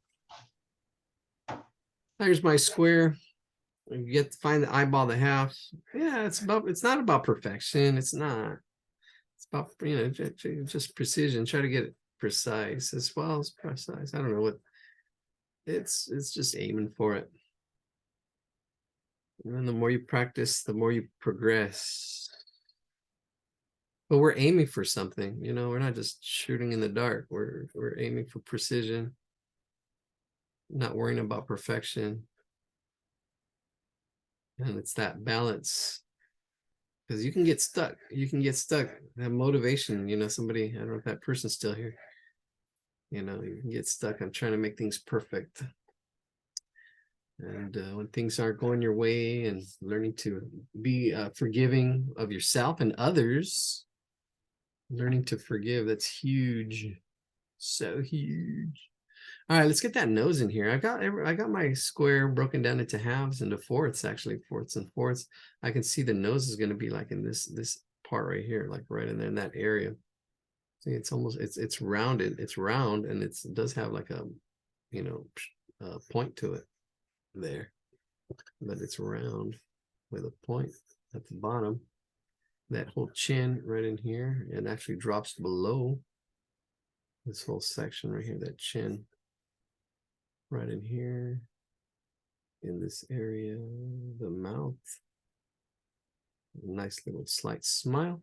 There's my square. You get to find the eyeball, the half. Yeah, it's not about perfection. It's not. It's about, just precision. Try to get it precise as well as precise. I don't know what. It's just aiming for it. And the more you practice, the more you progress. But we're aiming for something, we're not just shooting in the dark. We're aiming for precision, not worrying about perfection. And it's that balance, because you can get stuck. That motivation, somebody, I don't know if that person's still here. You can get stuck on trying to make things perfect. And when things aren't going your way, and learning to be forgiving of yourself and others, learning to forgive, that's huge. So huge. All right, let's get that nose in here. I got my square broken down into halves, into fourths, actually, fourths and fourths. I can see the nose is going to be like in this part right here, like right in there in that area. See, it's almost it's rounded. It's round, and it does have like a point to it there, but it's round with a point at the bottom. That whole chin right in here, and actually drops below this whole section right here, that chin right in here, in this area, the mouth, Nice little slight smile.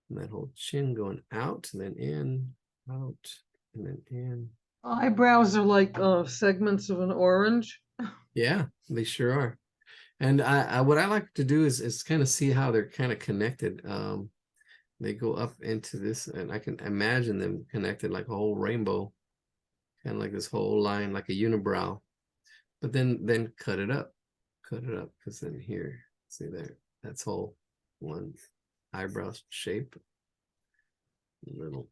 And that whole chin going out and then in, out, and then in. Eyebrows are like segments of an orange. Yeah, they sure are. And I what I like to do is kind of see how they're kind of connected. They go up into this, and I can imagine them connected like a whole rainbow, kind of like this whole line, like a unibrow. But then cut it up, because then here, see there, that's whole one eyebrow shape. Little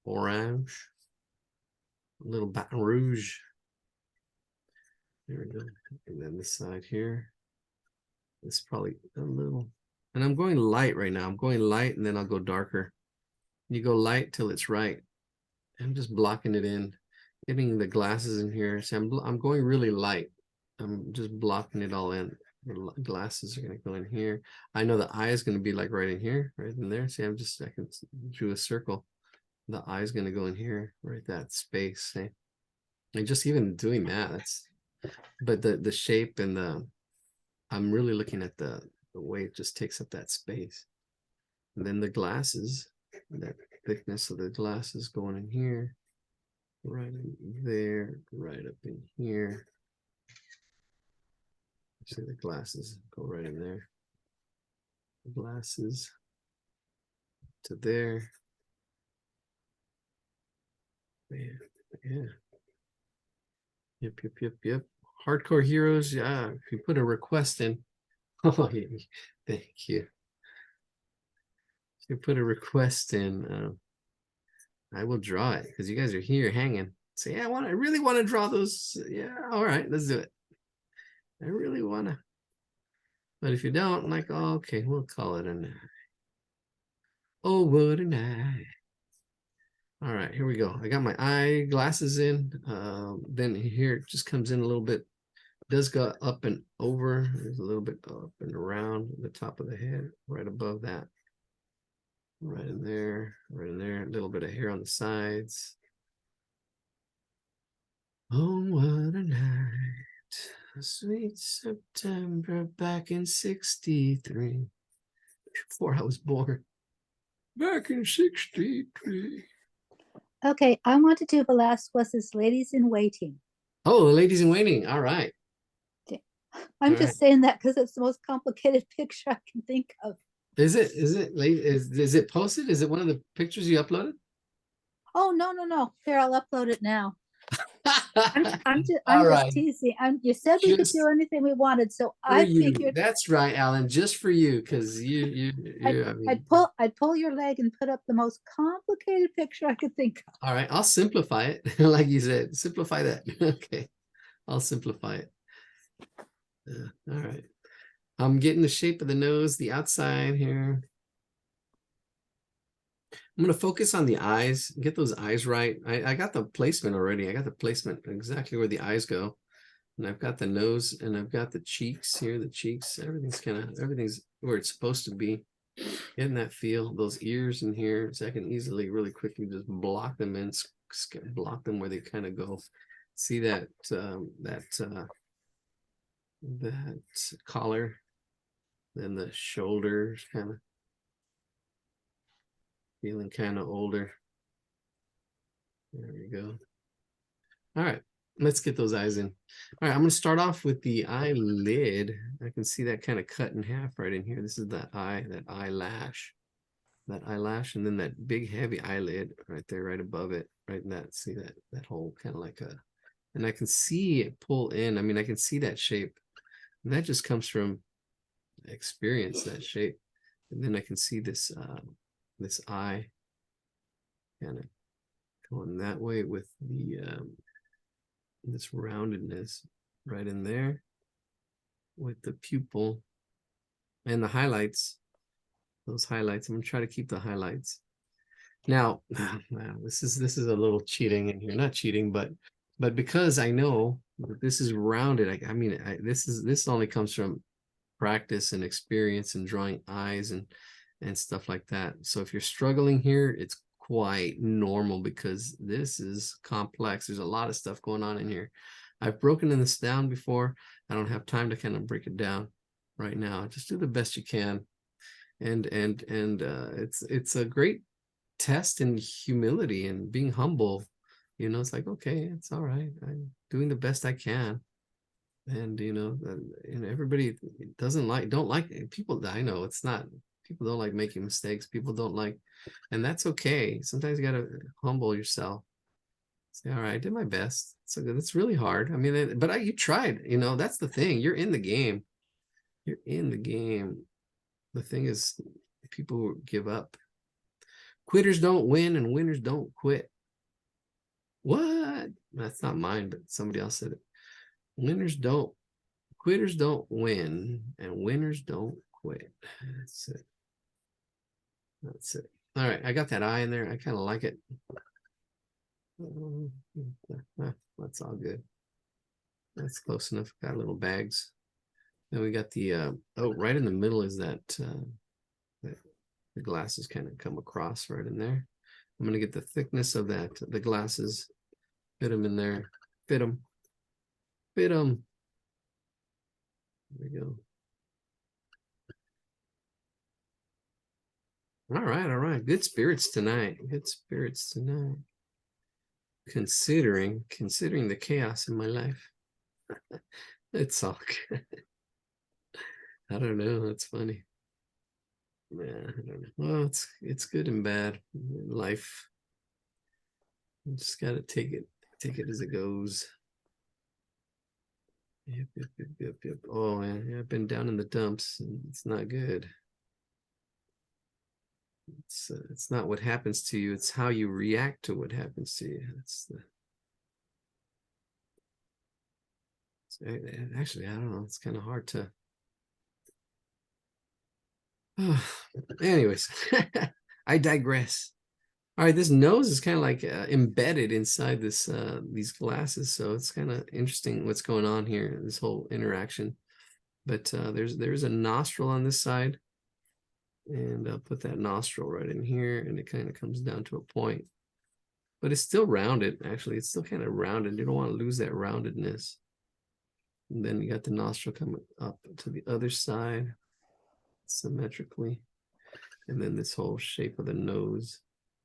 orange, little Baton Rouge. There we go. And then this side here, it's probably a little, and I'm going light right now. I'm going light and then I'll go darker. You go light till it's right. I'm just blocking it in, getting the glasses in here. See, I'm going really light. I'm just blocking it all in. The glasses are going to go in here. I know the eye is going to be like right in here, right in there. See, I can do a circle. The eye is going to go in here, right, that space. See? And just even doing that, but the shape and I'm really looking at the way it just takes up that space. And then the glasses, that thickness of the glasses going in here, right in there, right up in here. See, the glasses go right in there. Glasses to there. Yeah. Yep. Hardcore heroes. Yeah. If you put a request in, oh, yeah, thank you. If you put a request in, I will draw it because you guys are here hanging. Say, yeah, I really want to draw those. Yeah, all right, let's do it. I really want to. But if you don't, like, oh, okay, we'll call it a night. Oh, what a night. All right, here we go. I got my eyeglasses in. Then here it just comes in a little bit. It does go up and over. There's a little bit up and around the top of the head, right above that. Right in there, right in there. A little bit of hair on the sides. Oh, what a night. A sweet September back in 63. Before I was born. Back in 63. Okay, I want to do the last was this Ladies in Waiting. Oh, the Ladies in Waiting. All right. I'm just saying that because it's the most complicated picture I can think of. Is it posted? Is it one of the pictures you uploaded? Oh, no. Here, I'll upload it now. I'm All just right. teasing. You said we could do anything we wanted, so I figured that's right, Alan, just for you, because I'd pull your leg and put up the most complicated picture I could think of. All right, I'll simplify it. Like you said, simplify that. Okay, I'll simplify it. All right, I'm getting the shape of the nose, the outside here. I'm going to focus on the eyes, get those eyes right. I got the placement already. I got the placement exactly where the eyes go. And I've got the nose and I've got the cheeks here, the cheeks, everything's where it's supposed to be. Getting that feel, those ears in here, so I can easily, really quickly just block them in, block them where they kind of go. See that, that collar, then the shoulders kind of feeling kind of older. There we go. All right, let's get those eyes in. All right, I'm going to start off with the eyelid. I can see that kind of cut in half right in here. This is that eyelash, and then that big heavy eyelid right there, right above it, right in that. See that whole kind of like and I can see it pull in. I mean, I can see that shape. And that just comes from experience, that shape. And then I can see this this eye kind of going that way with the this roundedness right in there with the pupil and the highlights. Those highlights, I'm gonna try to keep the highlights. Now, this is a little cheating in here, not cheating, but because I know that this is rounded. I mean, this only comes from practice and experience and drawing eyes and stuff like that. So if you're struggling here, it's quite normal because this is complex. There's a lot of stuff going on in here. I've broken this down before. I don't have time to kind of break it down. right now. Just do the best you can. And it's a great test in humility and being humble. You know, it's like, okay, it's all right. I'm doing the best I can. And everybody don't like people. I know it's not, people don't like making mistakes. People don't like, and that's okay. Sometimes you got to humble yourself. Say, all right, I did my best. So it's really hard. I mean, but you tried. That's the thing. You're in the game. You're in the game. The thing is, people give up. Quitters don't win, and winners don't quit. What? That's not mine, but somebody else said it. Quitters don't win, and winners don't quit. That's it. That's it. All right, I got that eye in there. I kind of like it. That's all good. That's close enough. Got little bags. Then we got the right in the middle is that the glasses kind of come across right in there. I'm gonna get the thickness of the glasses, fit them in there, fit them. There we go. All right. Good spirits tonight. Considering the chaos in my life. It's all good. I don't know. That's funny. Yeah, I don't know. Well, it's good and bad. Life. You just gotta take it as it goes. Yep. Oh man, yeah, I've been down in the dumps, and it's not good. It's not what happens to you, it's how you react to what happens to you. Actually, I don't know, it's kind of hard to anyways. I digress. All right, this nose is kind of like embedded inside these glasses, so it's kind of interesting what's going on here, this whole interaction. But there's a nostril on this side, and I'll put that nostril right in here, and it kind of comes down to a point, but it's still rounded. Actually, it's still kind of rounded. You don't want to lose that roundedness. And then you got the nostril coming up to the other side symmetrically, and then this whole shape of the nose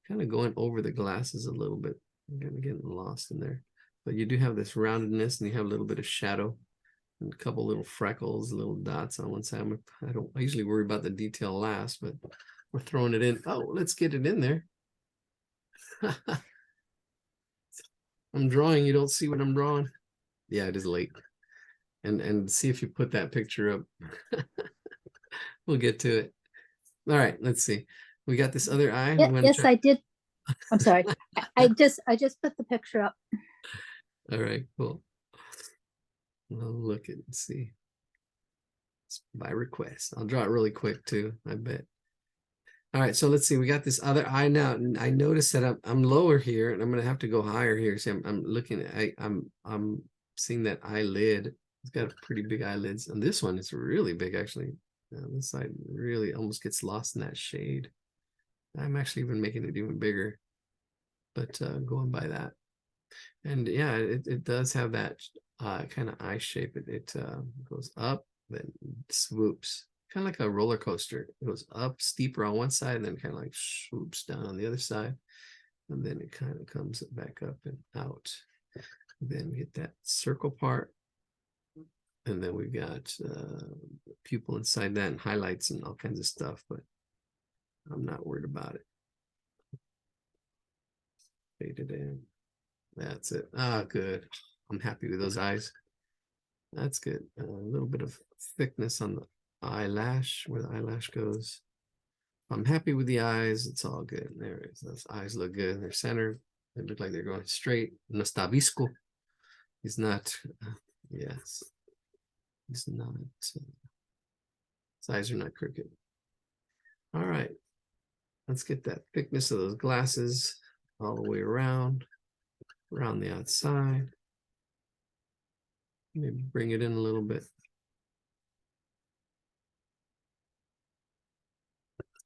kind of going over the glasses a little bit. I'm kind of getting lost in there, but you do have this roundedness, and you have a little bit of shadow and a couple little freckles, little dots on one side. I usually worry about the detail last, but we're throwing it in. Oh, let's get it in there. I'm drawing, you don't see what I'm drawing. Yeah, it is late. And see if you put that picture up. We'll get to it. All right, let's see. We got this other eye. Yes, I did. I'm sorry. I just put the picture up. All right, cool. I'll look and see. It's by request. I'll draw it really quick too, I bet. All right, so let's see. We got this other eye now, and I noticed that I'm lower here, and I'm gonna have to go higher here. See, I'm looking at I'm seeing that eyelid. It's got pretty big eyelids, and this one is really big actually. This side really almost gets lost in that shade. I'm actually even making it even bigger, but going by that. And yeah, it does have that kind of eye shape. It goes up, then swoops, kind of like a roller coaster. It goes up steeper on one side, and then kind of like swoops down on the other side, and then it kind of comes back up and out. Then we get that circle part, and then we've got pupil inside that and highlights and all kinds of stuff, but I'm not worried about it. Fade it in. That's it. Ah, good. I'm happy with those eyes. That's good. A little bit of thickness on the eyelash, where the eyelash goes. I'm happy with the eyes. It's all good. There it is. Those eyes look good. They're centered. They look like they're going straight. No está visco. He's not. Yes. He's not. His eyes are not crooked. All right. Let's get that thickness of those glasses all the way around the outside. Maybe bring it in a little bit.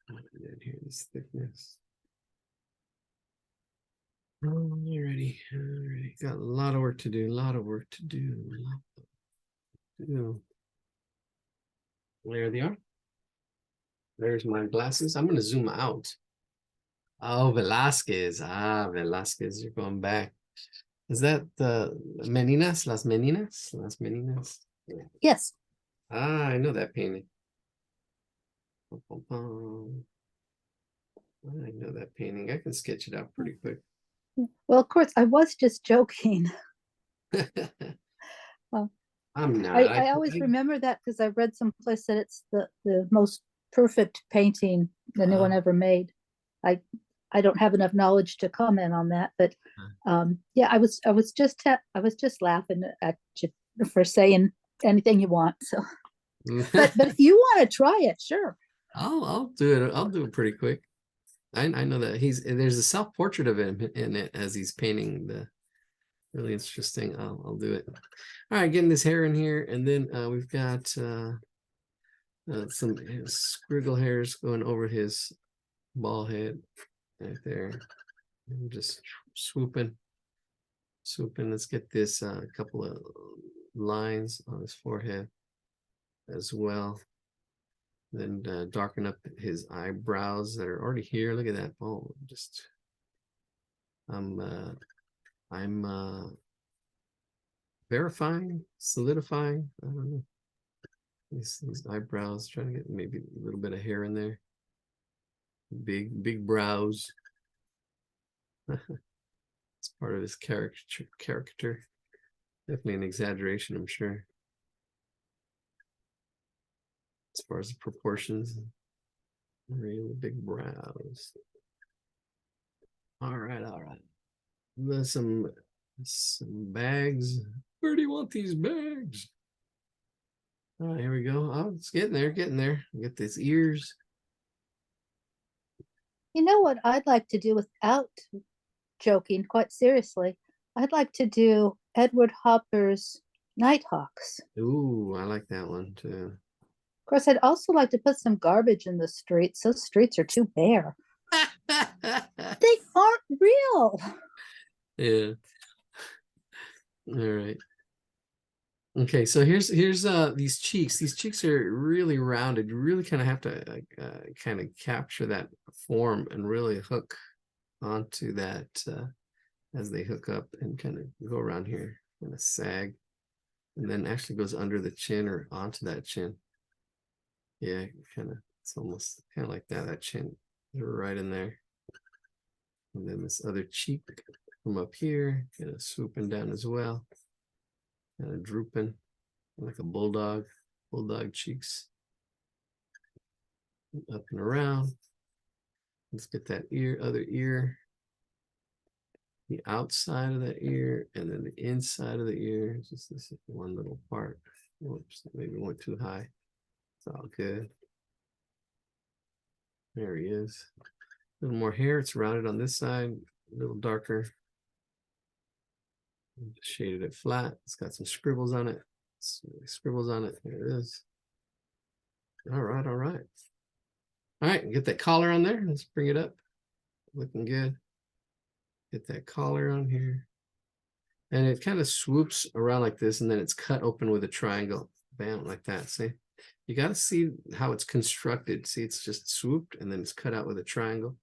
And here, this thickness. Alrighty. Got a lot of work to do. There they are. There's my glasses. I'm going to zoom out. Oh, Velasquez. Ah, Velasquez, you're going back. Is that the Meninas? Las Meninas? Las Meninas? Yeah. Yes. Ah, I know that painting. Bum, bum, bum. I know that painting. I can sketch it out pretty quick. Well, of course, I was just joking. Well, I'm not. I always remember that because I read someplace that it's the most perfect painting that anyone ever made. I don't have enough knowledge to comment on that, but yeah, I was just laughing at you for saying anything you want. So, but if you want to try it, sure. I'll do it. I'll do it pretty quick. I know that there's a self-portrait of him in it as he's painting the really interesting. I'll do it. All right, getting this hair in here, and then we've got some squiggle hairs going over his bald head right there. I'm just swooping. Let's get this couple of lines on his forehead as well. Then darken up his eyebrows that are already here. Look at that. Oh, just I'm verifying, solidifying. I don't know. These eyebrows, trying to get maybe a little bit of hair in there. Big brows. It's part of his character. Definitely an exaggeration, I'm sure. As far as the proportions. Really big brows. All right. There's some bags. Where do you want these bags? All right, here we go. Oh, it's getting there. Get these ears. You know what I'd like to do without joking, quite seriously? I'd like to do Edward Hopper's Nighthawks. Ooh, I like that one too. Of course, I'd also like to put some garbage in the streets. Those streets are too bare. They aren't real. Yeah. All right. Okay, so here's these cheeks. These cheeks are really rounded. You really kind of have to kind of capture that form and really hook onto that as they hook up and kind of go around here, kind of sag, and then actually goes under the chin or onto that chin. Yeah, kind of. It's almost kind of like that. That chin right in there, and then this other cheek from up here, kind of swooping down as well. Kind of drooping like a bulldog cheeks up and around. Let's get that other ear, the outside of that ear, and then the inside of the ear. Just this one little part. Whoops, maybe went too high. It's all good. There he is. A little more hair. It's rounded on this side, a little darker. Just shaded it flat. It's got some scribbles on it. There it is. All right. All right, get that collar on there. Let's bring it up. Looking good. Get that collar on here. And it kind of swoops around like this, and then it's cut open with a triangle. Bam, like that. See? You got to see how it's constructed. See, it's just swooped, and then it's cut out with a triangle.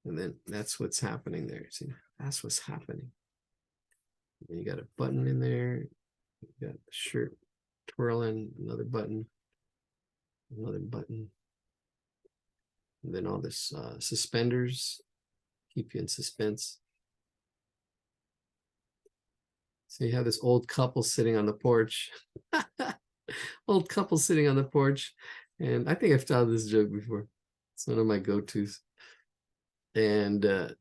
And then that's what's happening there. See, that's what's happening. And you got a button in there. You got the shirt twirling, another button. And then all this suspenders keep you in suspense. So you have this old couple sitting on the porch. Old couple sitting on the porch. And I think I've told this joke before. It's one of my go-tos. And the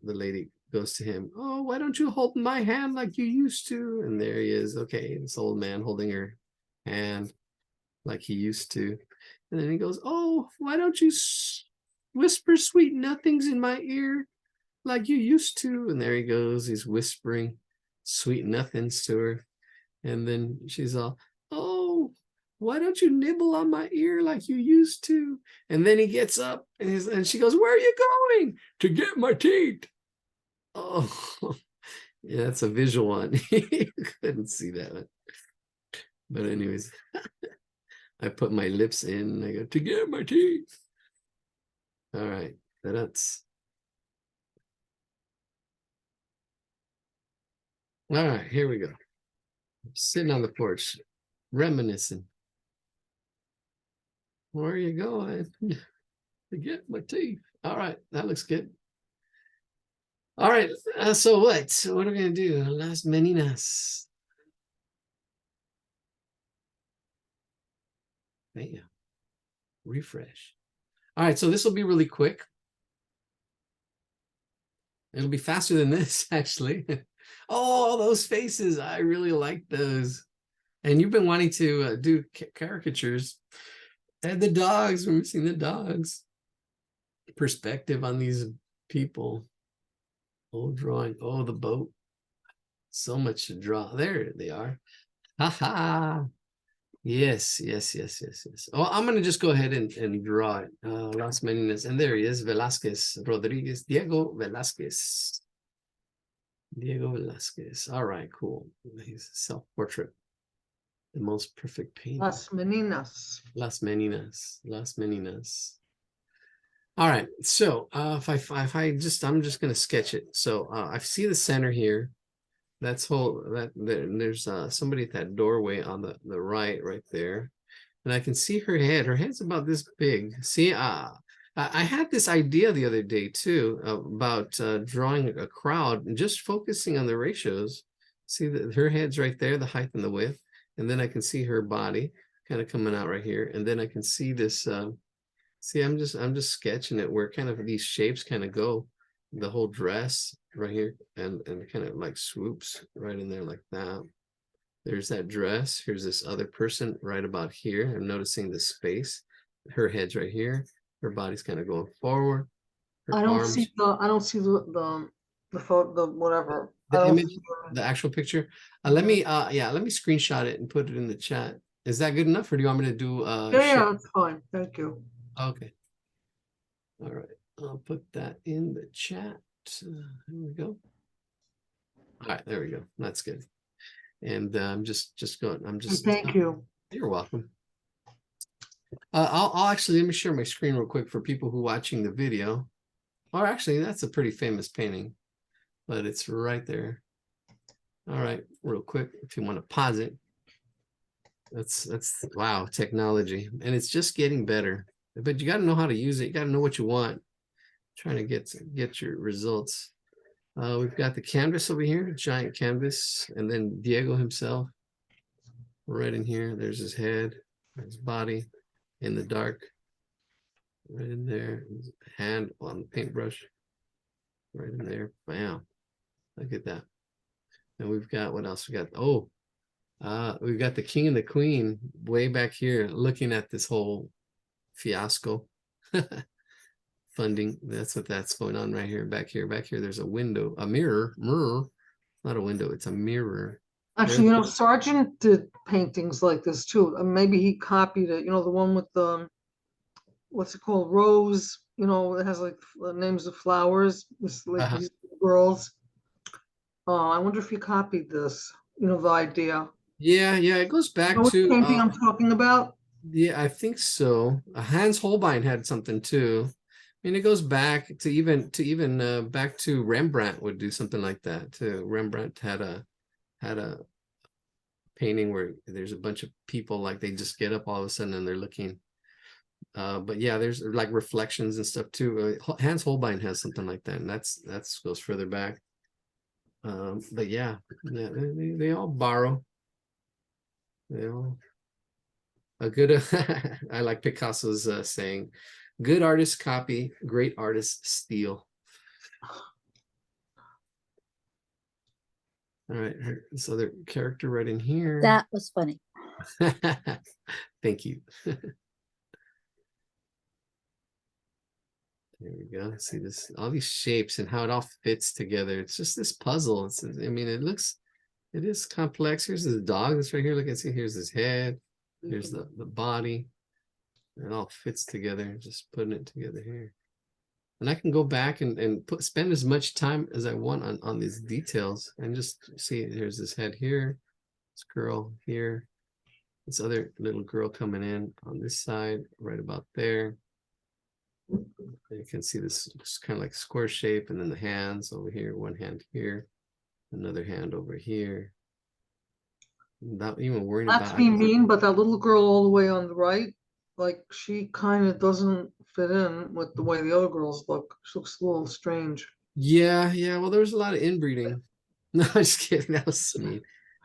lady goes to him, "Oh, why don't you hold my hand like you used to?" And there he is. Okay, this old man holding her hand like he used to. And then he goes, "Oh, why don't you whisper sweet nothings in my ear like you used to?" And there he goes. He's whispering sweet nothings to her. And then she's all, "Oh, why don't you nibble on my ear like you used to?" And then he gets up and she goes, "Where are you going?" "To get my teeth." Oh, yeah, that's a visual one. You couldn't see that one. But anyways, I put my lips in and I go, to get my teeth. All right, that's. All right, here we go. Sitting on the porch, reminiscing. Where are you going? To get my teeth. All right, that looks good. All right, so what? What are we gonna do? Las Meninas. Bam. Refresh. All right, so this will be really quick. It'll be faster than this, actually. Oh, those faces. I really like those. And you've been wanting to do caricatures. And the dogs, we're missing the dogs. Perspective on these people. Oh, drawing. Oh, the boat. So much to draw. There they are. Ha ha. Yes, yes, yes, yes, yes. Oh, I'm gonna just go ahead and draw it. Las Meninas, and there he is, Velázquez Rodriguez, Diego Velázquez. Diego Velázquez. All right, cool. He's a self-portrait. The most perfect painting. Las Meninas. Las Meninas. Las Meninas. All right, so if I just I'm just gonna sketch it. So I see the center here. That's there's somebody at that doorway on the right there, and I can see her head. Her head's about this big. See, I had this idea the other day too about drawing a crowd and just focusing on the ratios. See that her head's right there, the height and the width, and then I can see her body kind of coming out right here, and then I can see this. See, I'm just sketching it where kind of these shapes kind of go. The whole dress right here and kind of like swoops right in there like that. There's that dress. Here's this other person right about here. I'm noticing the space. Her head's right here. Her body's kind of going forward. Her I don't arms, see the photo, the whatever. I the don't image, see the actual picture. Let me screenshot it and put it in the chat. Is that good enough, or do you want me to do yeah, that's fine. Thank you. Okay. All right. I'll put that in the chat. Here we go. All right, there we go. That's good. And I'm just going. Thank you. You're welcome. I'll actually let me share my screen real quick for people who are watching the video. Or actually, that's a pretty famous painting, but it's right there. All right, real quick, if you want to pause it. That's wow, technology, and it's just getting better. But you got to know how to use it. You got to know what you want. Trying to get your results. We've got the canvas over here, giant canvas, and then Diego himself right in here. There's his head, his body in the dark, right in there. His hand on the paintbrush, right in there. Bam! Look at that. And we've got what else? We got we've got the king and the queen way back here, looking at this whole fiasco. Funding. That's going on right here. Back here. There's a window, a mirror, not a window. It's a mirror. Actually, Sargent did paintings like this too. Maybe he copied it. The one with the, what's it called? Rose. It has like the names of flowers. This like these girls. I wonder if he copied this. The idea. Yeah. It goes back what to painting I'm talking about. Yeah, I think so. Hans Holbein had something too. I mean, it goes back to even back to Rembrandt would do something like that too. Rembrandt had a painting where there's a bunch of people, like they just get up all of a sudden and they're looking. But yeah, there's like reflections and stuff too. Hans Holbein has something like that, and that's goes further back. But yeah, they all borrow. They all a good. I like Picasso's saying, "Good artists copy, great artists steal." All right, this other character right in here. That was funny. Thank you. There we go. See this, all these shapes and how it all fits together. It's just this puzzle. I mean, it is complex. Here's the dog that's right here. Look, see, here's his head. Here's the body. It all fits together. Just putting it together here. And I can go back and spend as much time as I want on these details and just see, here's this head here, this girl here, this other little girl coming in on this side, right about there. You can see this kind of like square shape, and then the hands over here, one hand here, another hand over here. Without even worrying Not to about be mean, but that little girl all the way on the right, like she kind of doesn't fit in with the way the other girls look. She looks a little strange. Yeah, yeah. Well, there was a lot of inbreeding. No, I'm just kidding. That was mean.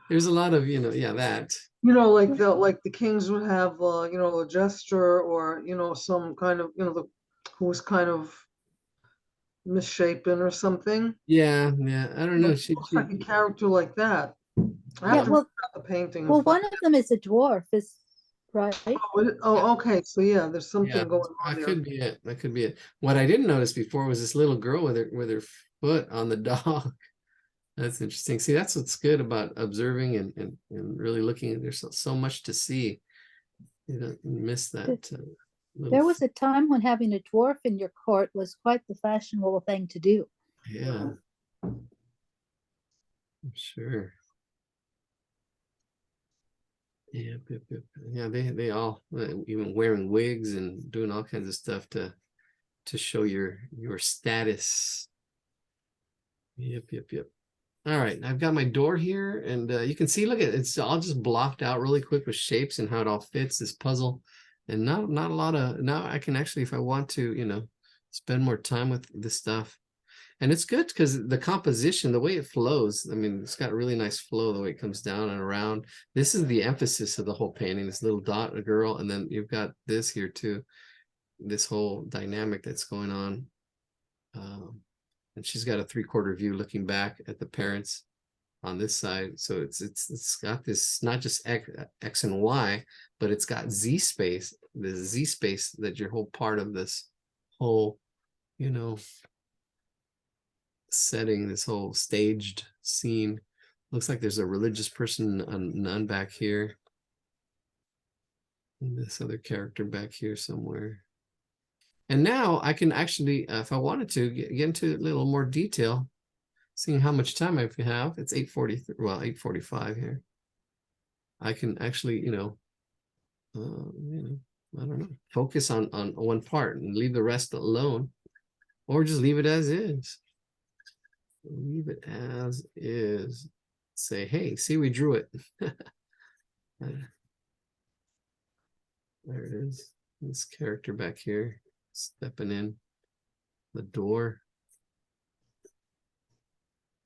There's a lot of, yeah, that. You know, like the kings would have, a jester, or some kind of, who was kind of misshapen or something. Yeah, yeah. I don't know. It looks like a character like that. I Yeah, have to well, read the painting. well, one of them is a dwarf, is right. Okay, so yeah, there's Yeah, something going on that there. could be it. That could be it. What I didn't notice before was this little girl with her foot on the dog. That's interesting. See, that's what's good about observing and really looking. There's so much to see. You don't miss that. There was a time when having a dwarf in your court was quite the fashionable thing to do. Yeah, sure. Yeah, yeah. They all even wearing wigs and doing all kinds of stuff to show your status. Yep. All right, I've got my door here, and you can see, look at it, it's all just blocked out really quick with shapes and how it all fits this puzzle, and not a lot of, now I can actually, if I want to, spend more time with this stuff. And it's good because the composition, the way it flows, I mean, it's got a really nice flow, the way it comes down and around. This is the emphasis of the whole painting, this little dot, a girl, and then you've got this here too, this whole dynamic that's going on. And she's got a 3/4 view looking back at the parents on this side. So it's got this, not just X and Y, but it's got Z space, the Z space that your whole part of this whole, setting, this whole staged scene. Looks like there's a religious person, a nun back here. And this other character back here somewhere. And now I can actually, if I wanted to, get into a little more detail, seeing how much time I have. It's 8:40, well, 8:45 here. I can actually, I don't know, focus on one part and leave the rest alone, or just leave it as is. Leave it as is. Say, hey, see, we drew it. There it is. This character back here, stepping in the door.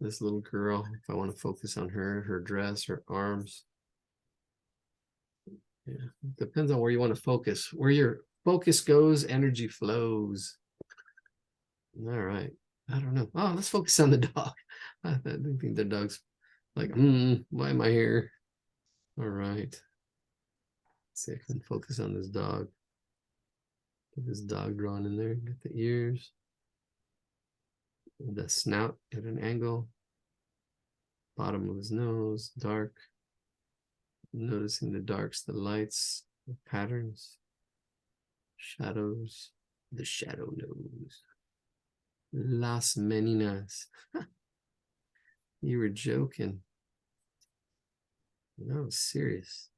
This little girl, if I want to focus on her dress, her arms. Yeah, depends on where you want to focus. Where your focus goes, energy flows. All right. I don't know. Oh, let's focus on the dog. I don't think the dog's like, why am I here? All right. Let's see if I can focus on this dog. Get this dog drawn in there. Get the ears. The snout at an angle. Bottom of his nose, dark. Noticing the darks, the lights, the patterns, shadows, the shadow nose. Las Meninas. You were joking. No, serious.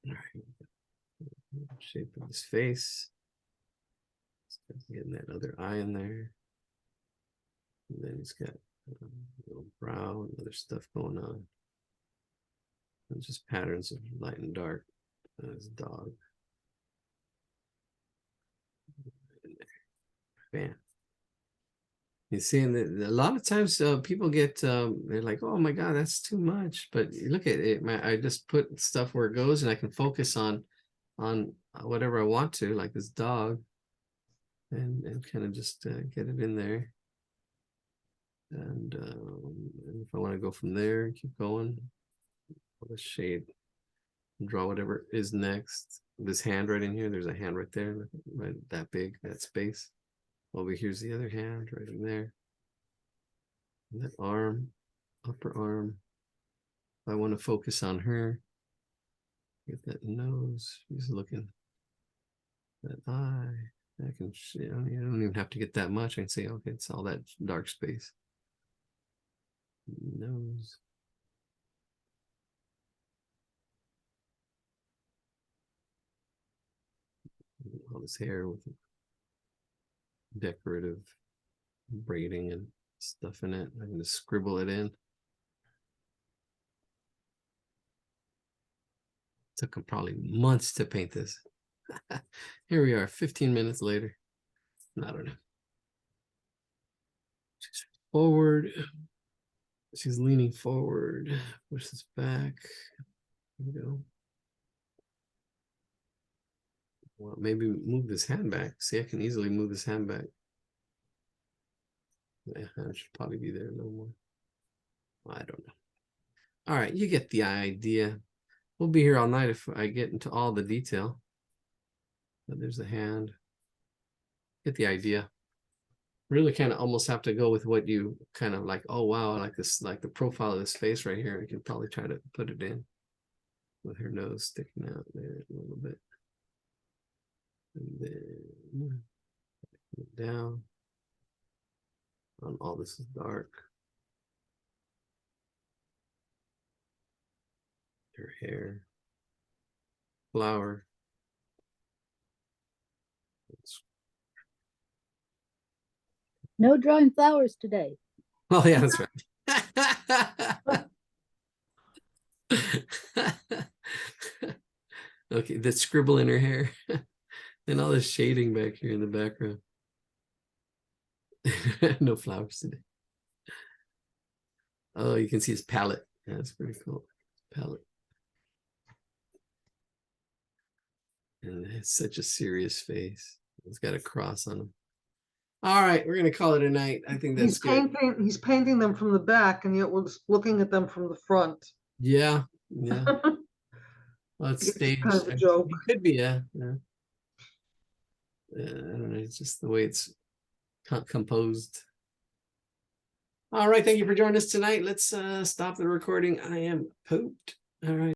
All right. Shape of his face. Getting that other eye in there. And then he's got a little brow and other stuff going on. And just patterns of light and dark. His dog. Bam. You see, and a lot of times people get, they're like, oh my God, that's too much. But look at it. I just put stuff where it goes, and I can focus on whatever I want to, like this dog, and kind of just get it in there. And if I want to go from there, keep going. The shade, draw whatever is next. This hand right in here, there's a hand right there, right that big, that space. Over here's the other hand right in there. And that arm, upper arm. If I want to focus on her, get that nose. She's looking. That eye. I can. You don't even have to get that much. I can say, okay, it's all that dark space. Nose. his hair with decorative braiding and stuff in it. I'm going to scribble it in. Took him probably months to paint this. Here we are, 15 minutes later. I don't know. She's forward. She's leaning forward. Push this back. There we go. Well, maybe move this hand back. See, I can easily move this hand back. Yeah, hand should probably be there a little more. I don't know. All right, you get the idea. We'll be here all night if I get into all the detail. But there's a hand. Get the idea. Really kind of almost have to go with what you kind of like, oh wow, I like this, like the profile of this face right here. I can probably try to put it in with her nose sticking out there a little bit. And then down. All this is dark. Her hair. Flower. No drawing flowers today. Oh yeah, that's right. Okay, the scribble in her hair. And all this shading back here in the background. No flowers today. Oh, you can see his palette. Yeah, that's pretty cool. Palette. And it's such a serious face. It's got a cross on him. All right, we're gonna call it a night. I think that's good. He's painting them from the back, and yet we're just looking at them from the front. Yeah, yeah. Well, it's It's staged. kind of a joke. It could be, yeah. I don't know. It's just the way it's composed. All right, thank you for joining us tonight. Let's stop the recording. I am pooped. All right.